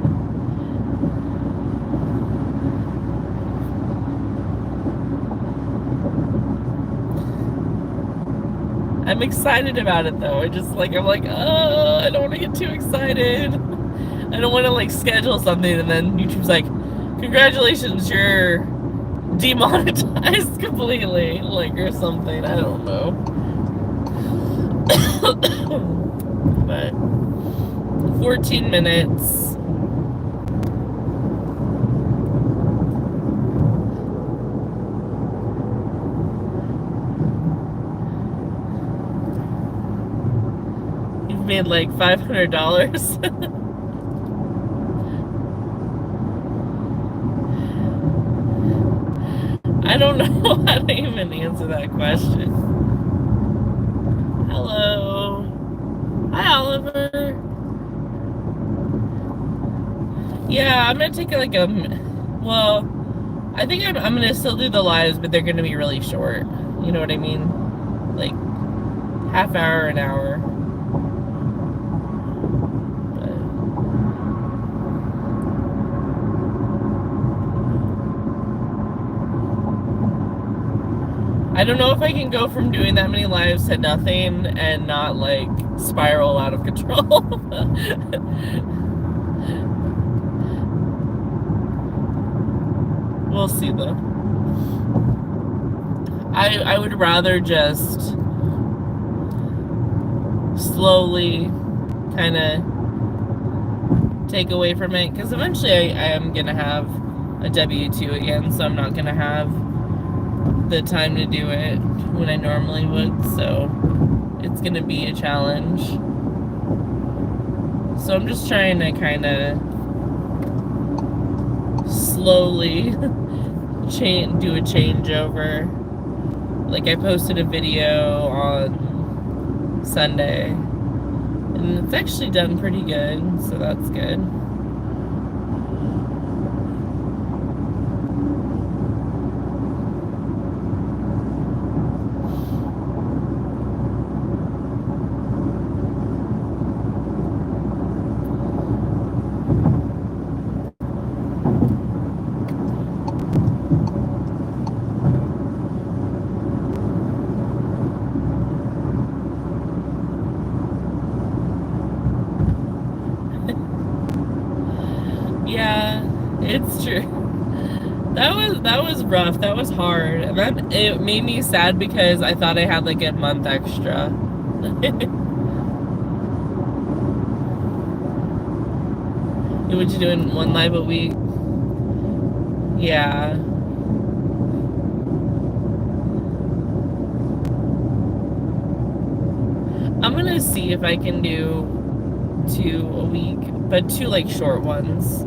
I'm excited about it though. I'm like, oh, I don't want to get too excited. I don't want to like schedule something and then YouTube's like, congratulations, you're demonetized completely, like, or something. I don't know. But 14 minutes. You've made like $500. I don't know how to even answer that question. Hello. Hi, Oliver. Yeah, I'm gonna take like well, I think I'm gonna still do the lives, but they're gonna be really short. You know what I mean? Like half hour, an hour. I don't know if I can go from doing that many lives to nothing and not like spiral out of control. We'll see though. I would rather just slowly kind of take away from it, because eventually I am gonna have a W-2 again, so I'm not gonna have the time to do it when I normally would, so it's gonna be a challenge. So I'm just trying to kind of slowly do a changeover. Like I posted a video on Sunday and it's actually done pretty good, so that's good. Yeah, it's true. That was rough. That was hard. And it made me sad because I thought I had like a month extra. What you doing? One live a week? Yeah. I'm gonna see if I can do 2 a week, but 2 like short ones.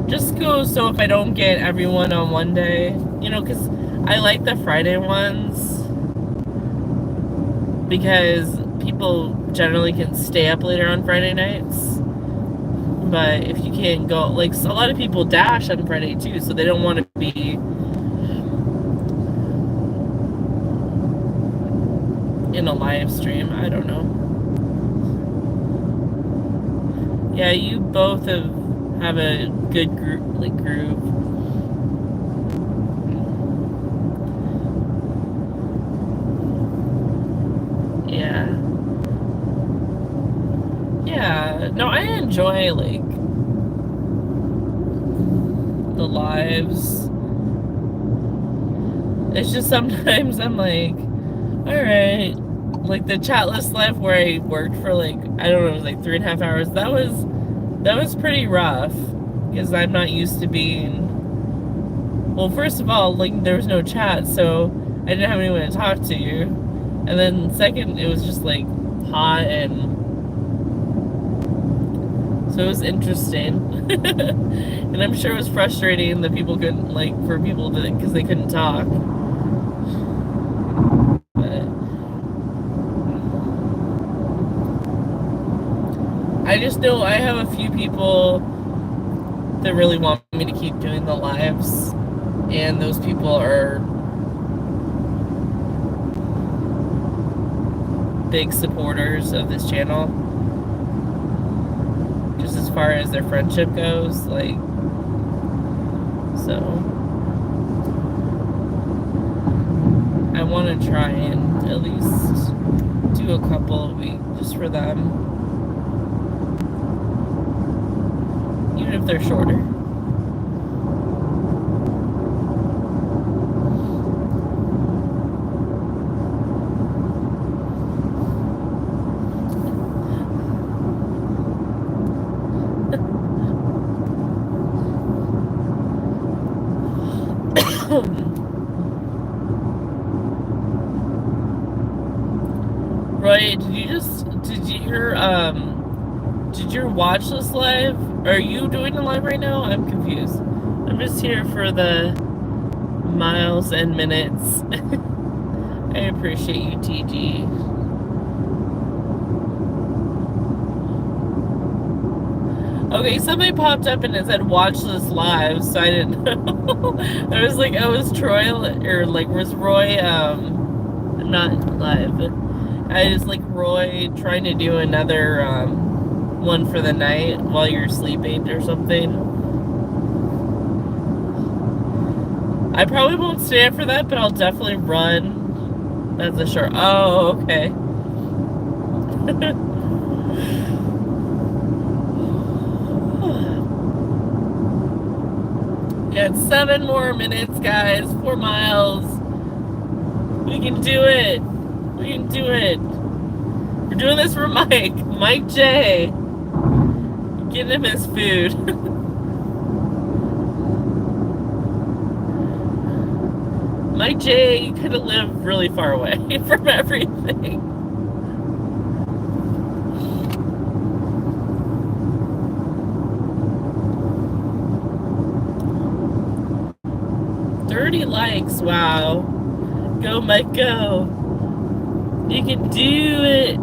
Just go so if I don't get everyone on one day, you know, because I like the Friday ones because people generally can stay up later on Friday nights. But if you can't go, like a lot of people dash on Friday too, so they don't want to be in a live stream. I don't know. Yeah, you both have a good groove. Yeah. Yeah. No, I enjoy like the lives. It's just sometimes I'm like, alright. Like the chatless life where I worked for like, I don't know, it was like 3.5 hours. That was pretty rough. Because I'm not used to being, well, first of all, like there was no chat, so I didn't have anyone to talk to. And then second, it was just like hot, and so it was interesting. And I'm sure it was frustrating that people couldn't, like, for people to, because they couldn't talk. But I just know I have a few people that really want me to keep doing the lives, and those people are big supporters of this channel, just as far as their friendship goes, like, so I want to try and at least do a couple a week just for them, even if they're shorter. Roy, did your watch list live? Are you doing a live right now? I'm confused. I'm just here for the miles and minutes. I appreciate you, TG. Okay, somebody popped up and it said watch list live, so I didn't know. I was like, oh, was Troy, or like, was Roy, not live, but I was like, Roy trying to do another, one for the night while you're sleeping or something. I probably won't stay up for that, but I'll definitely run. That's a sure. Oh, okay. Yeah, it's 7 more minutes, guys. 4 miles. We can do it. We can do it. We're doing this for Mike J. Getting him his food. Mike J could have lived really far away from everything. Likes, wow. Go, Mike, go. You can do it.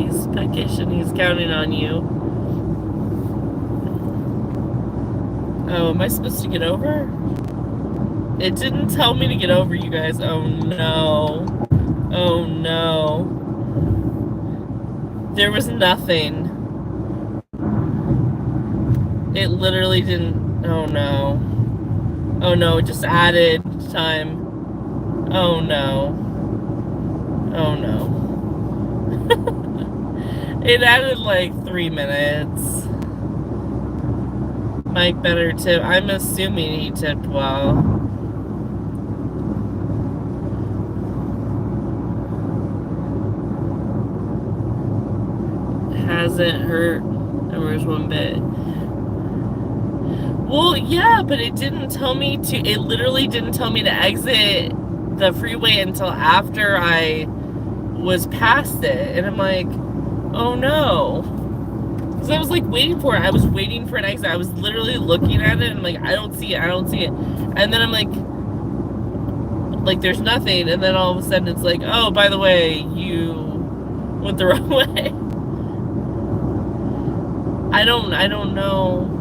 He's peckish and he's counting on you. Oh, am I supposed to get over? It didn't tell me to get over, you guys. Oh, no. Oh, no. There was nothing. It literally didn't, oh no. Oh no, it just added time. Oh no. Oh no. It added like 3 minutes. Mike better tip. I'm assuming he tipped well. Hasn't hurt. There was one bit. Well, yeah, but it didn't tell me to, it literally didn't tell me to exit the freeway until after I was past it. And I'm like, oh no. Because I was like waiting for it. I was waiting for an exit. I was literally looking at it and I'm like, I don't see it. I don't see it. And then I'm like, there's nothing. And then all of a sudden it's like, oh, by the way, you went the wrong way. I don't know.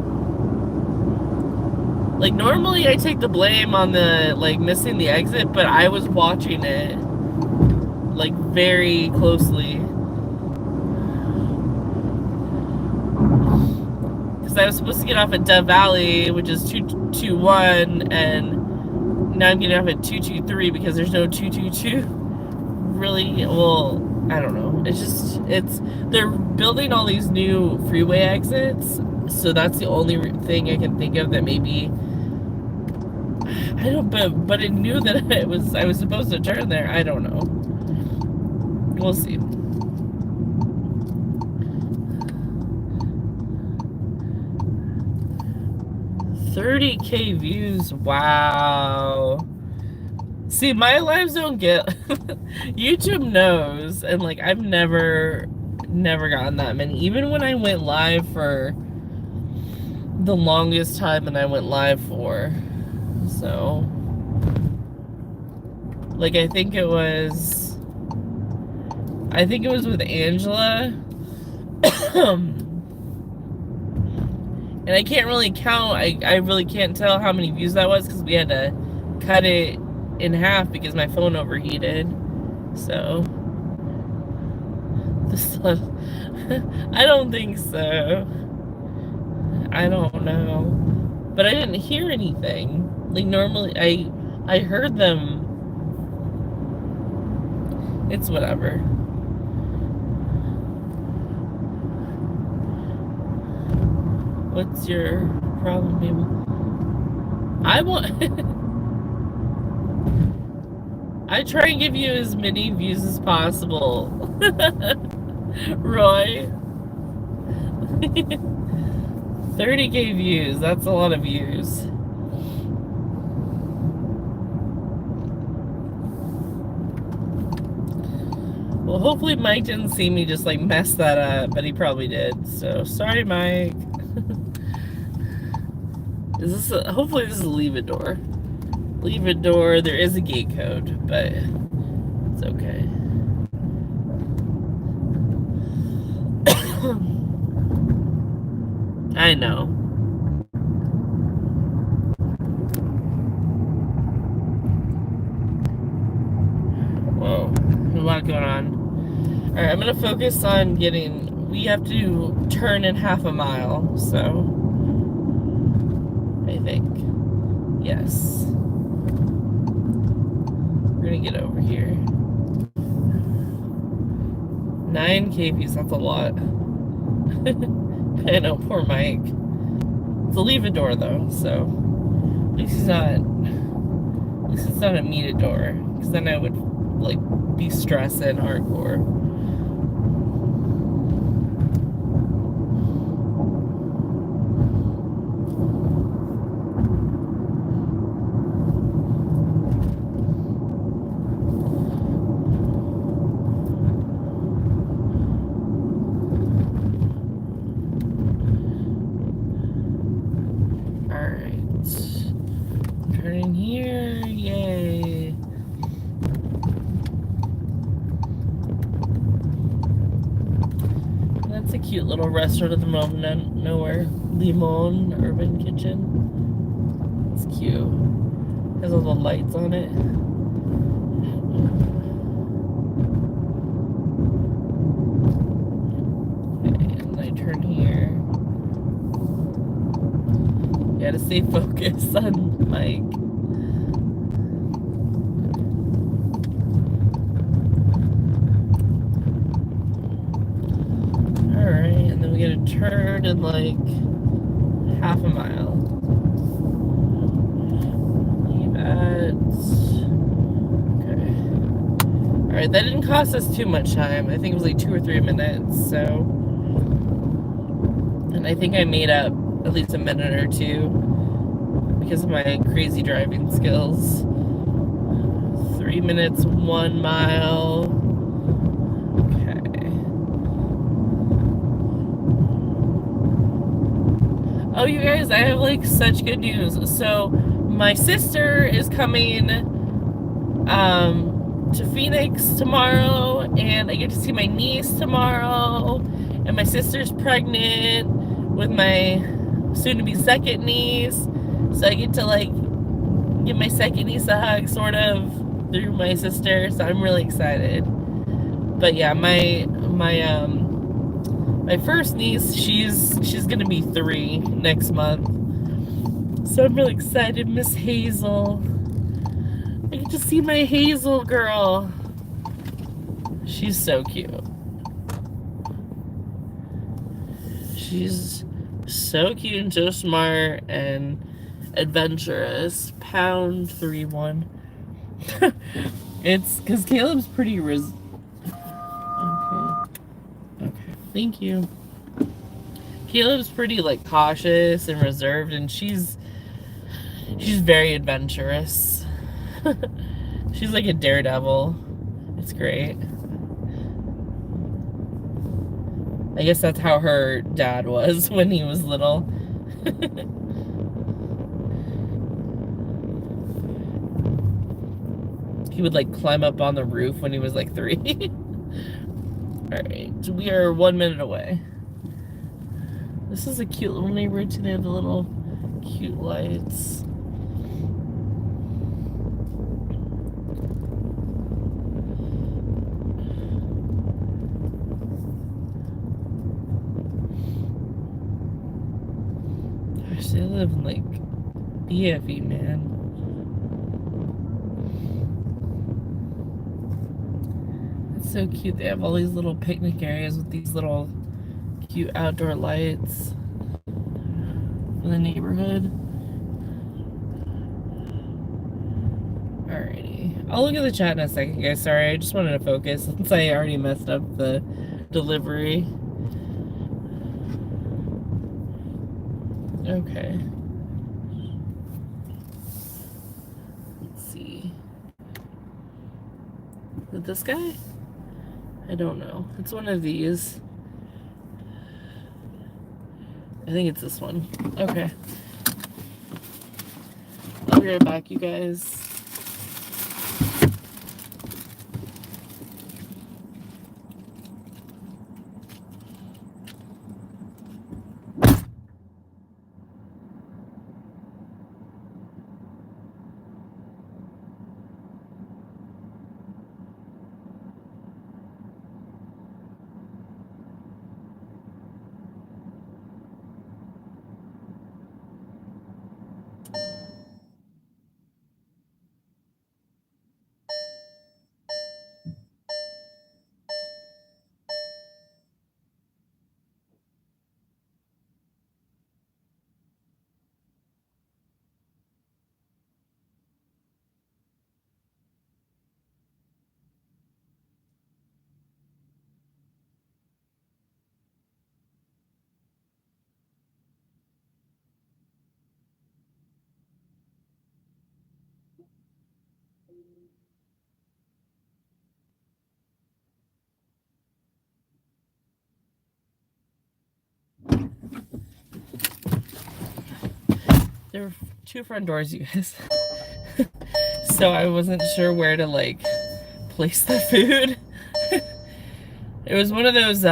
Like, normally I take the blame on the, like, missing the exit, but I was watching it, like, very closely. Because I was supposed to get off at Dove Valley, which is 221, and now I'm getting off at 223 because there's no 222. Really, well, I don't know. It's just, they're building all these new freeway exits So that's the only thing I can think of that maybe I don't. But it knew that I was supposed to turn there. I don't know. We'll see. $30K views. Wow. See, my lives don't get YouTube knows, and like I've never gotten that many. Even when I went live for the longest time that I went live for. So like I think it was with Angela. And I can't really count. I really can't tell how many views that was because we had to cut it in half because my phone overheated. So this I don't think so. I don't know. But I didn't hear anything. Like normally I heard them. It's whatever. What's your problem, baby? I want I try and give you as many views as possible. Roy. 30K views, that's a lot of views. Well, hopefully Mike didn't see me just like mess that up, but he probably did. So, sorry, Mike. Hopefully this is a leave it door. Leave it door, there is a gate code, but it's okay. I know. Whoa, there's a lot going on. Alright, I'm gonna focus on we have to turn in half a mile, so I think. Yes. We're gonna get over here. 9 KPs, that's a lot. I know, poor Mike. It's a leave a door though, so at least it's not a meet a door, because then I would like be stressing hardcore. Turning here, yay. That's a cute little restaurant at the moment of nowhere. Limon Urban Kitchen. It's cute. Has all the lights on it. Okay, and I turn here. Gotta stay focused on Mike. Alright, and then we gotta turn in like half a mile. Leave at... Okay. Alright, that didn't cost us too much time. I think it was like 2 or 3 minutes, so... And I think I made up at least a minute or two because of my crazy driving skills. 3 minutes, 1 mile. Okay. Oh, you guys, I have like such good news. So my sister is coming to Phoenix tomorrow, and I get to see my niece tomorrow, and my sister's pregnant with my soon-to-be second niece, so I get to like give my second niece a hug sort of through my sister, so I'm really excited. But yeah, my first niece, she's gonna be 3 next month, so I'm really excited. Miss Hazel, I get to see my Hazel girl. She's so cute. She's So cute and so smart and adventurous. Pound 3-1. It's because Caleb's pretty okay. Okay. Thank you. Caleb's pretty like cautious and reserved, and she's very adventurous. She's like a daredevil. It's great. I guess that's how her dad was when he was little. He would like climb up on the roof when he was like 3. Alright, so we are 1 minute away. This is a cute little neighborhood too. They have the little cute lights. Gosh, they live in like BFE, man. It's so cute. They have all these little picnic areas with these little cute outdoor lights in the neighborhood. Alrighty. I'll look at the chat in a second, guys. Sorry, I just wanted to focus since I already messed up the delivery. Okay. Let's see. Is it this guy? I don't know. It's one of these. I think it's this one. Okay. I'll be right back, you guys. There were 2 front doors, you guys. So I wasn't sure where to like place the food. It was one of those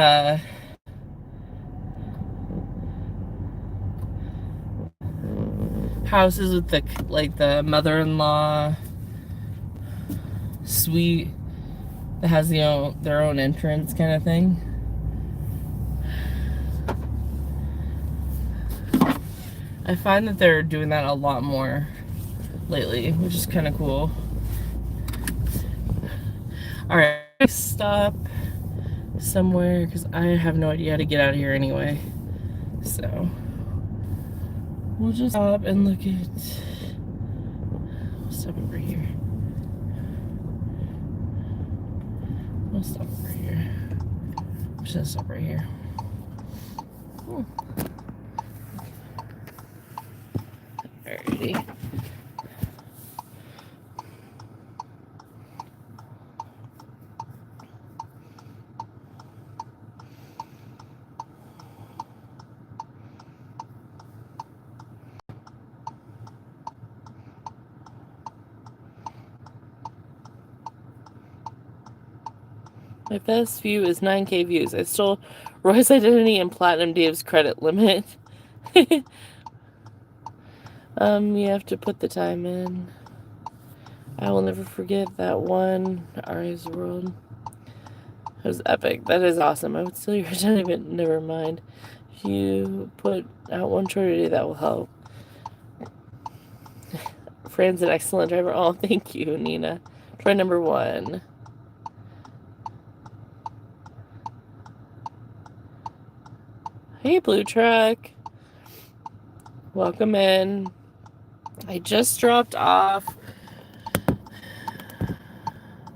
houses with the mother-in-law suite that has their own entrance kind of thing. I find that they're doing that a lot more lately, which is kind of cool. Alright, stop somewhere because I have no idea how to get out of here anyway. So we'll just stop and look at. We'll stop over here. We'll stop over here. I'm just gonna stop right here. Ooh. Alrighty. My best view is 9K views. I stole Roy's identity and Platinum Dave's credit limit. You have to put the time in. I will never forget that one. Ari's World. It was epic. That is awesome. I would steal your identity, but never mind. If you put out one shorter day, that will help. Fran's an excellent driver. Oh, thank you, Nina. Try number 1. Hey, Blue Truck. Welcome in. I just dropped off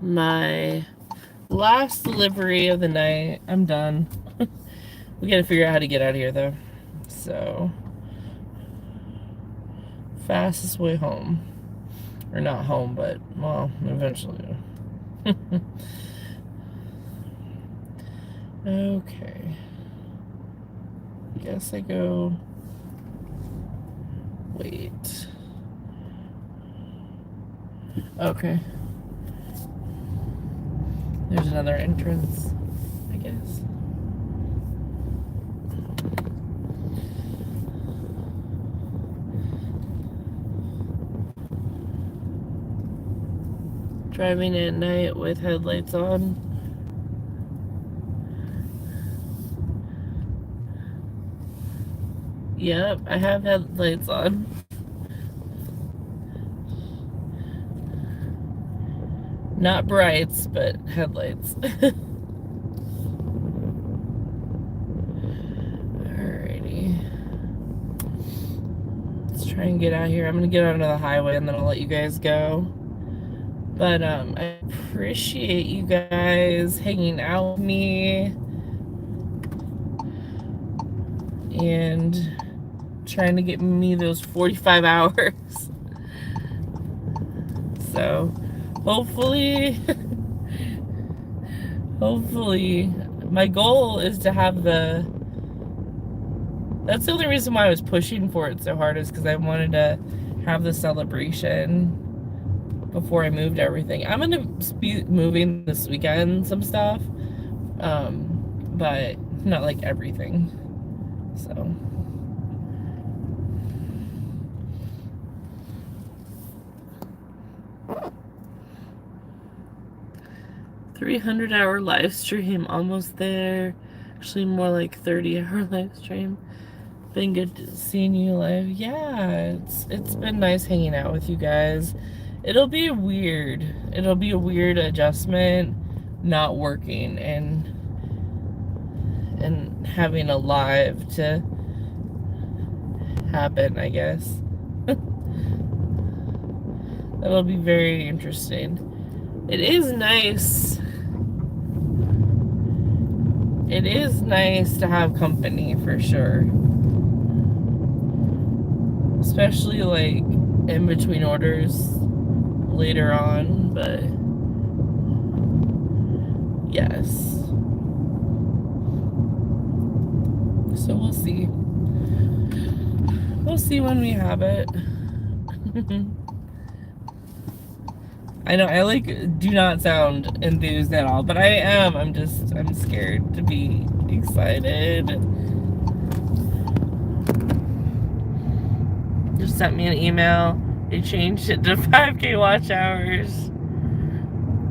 my last delivery of the night. I'm done. We gotta figure out how to get out of here though. So, fastest way home. Or not home, but, well, eventually. Okay. Guess I go. Wait. Okay. There's another entrance, I guess. Driving at night with headlights on. Yep, I have headlights on. Not brights, but headlights. Alrighty. Let's try and get out here. I'm gonna get onto the highway and then I'll let you guys go. But I appreciate you guys hanging out with me and trying to get me those 45 hours. So hopefully my goal is to have that's the only reason why I was pushing for it so hard, is because I wanted to have the celebration before I moved everything. I'm gonna be moving this weekend some stuff, but not like everything. So 300-hour live stream, almost there. Actually, more like 30-hour live stream. Been good seeing you live. Yeah, it's been nice hanging out with you guys. It'll be a weird adjustment not working and having a live to happen, I guess. That'll be very interesting. It is nice. It is nice to have company for sure. Especially like in between orders later on, but yes. So we'll see. We'll see when we have it. I know I do not sound enthused at all, but I am. I'm scared to be excited. Just sent me an email. They changed it to 5K watch hours.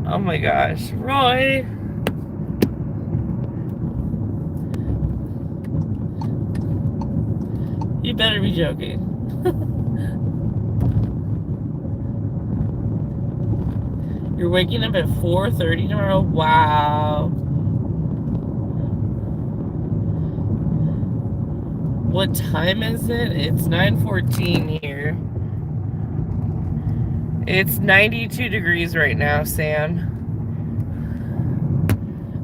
Oh my gosh, Roy. You better be joking. You're waking up at 4:30 tomorrow? Wow. What time is it? It's 9:14 here. It's 92 degrees right now, Sam.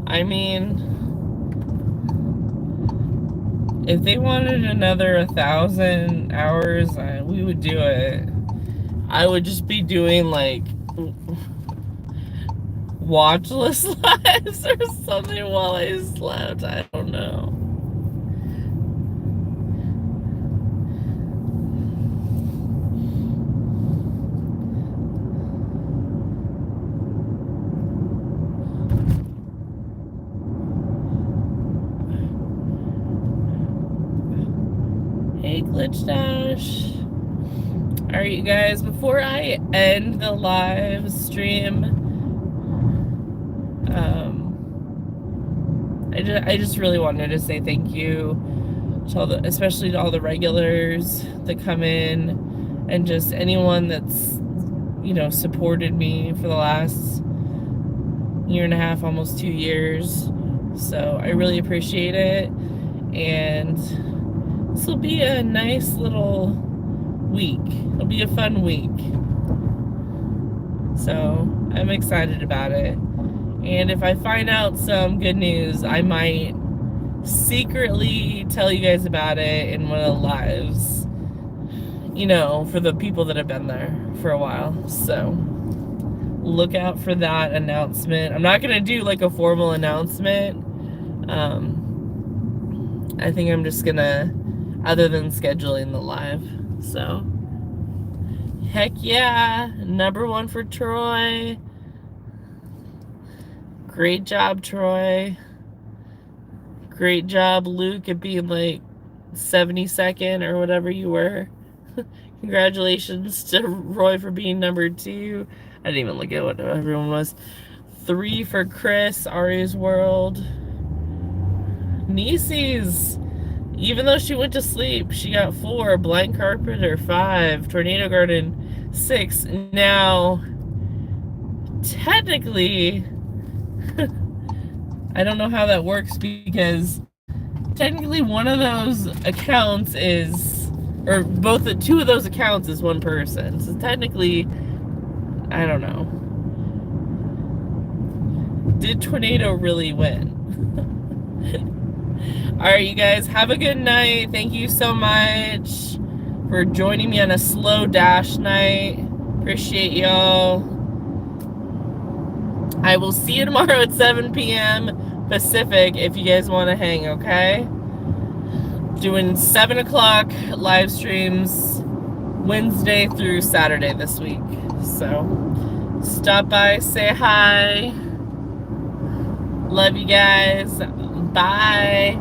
I mean, if they wanted another 1,000 hours, we would do it. I would just be doing like watchless lives or something while I slept. I don't know. Hey, Glitch Dash. Alright, you guys, before I end the live stream, I just really wanted to say thank you to especially to all the regulars that come in, and just anyone that's, supported me for the last year and a half, almost 2 years. So I really appreciate it, and This will be a nice little week. It'll be a fun week. So I'm excited about it. And if I find out some good news, I might secretly tell you guys about it in one of the lives. You know, for the people that have been there for a while. So look out for that announcement. I'm not going to do like a formal announcement. I think I'm just going to, other than scheduling the live. So, heck yeah. #1 for Troy. Great job, Troy. Great job, Luke, at being like 72nd or whatever you were. Congratulations to Roy for being #2. I didn't even look at what everyone was. 3 for Chris, Ari's World. Nieces, even though she went to sleep, she got 4. Blind Carpenter, 5. Tornado Garden, 6. Now, technically, I don't know how that works because technically one of those accounts is, or two of those accounts is one person. So technically, I don't know. Did Tornado really win? Alright, you guys, have a good night. Thank you so much for joining me on a slow dash night. Appreciate y'all. I will see you tomorrow at 7 p.m. Pacific if you guys want to hang, okay? Doing 7 o'clock live streams Wednesday through Saturday this week. So, stop by, say hi. Love you guys. Bye.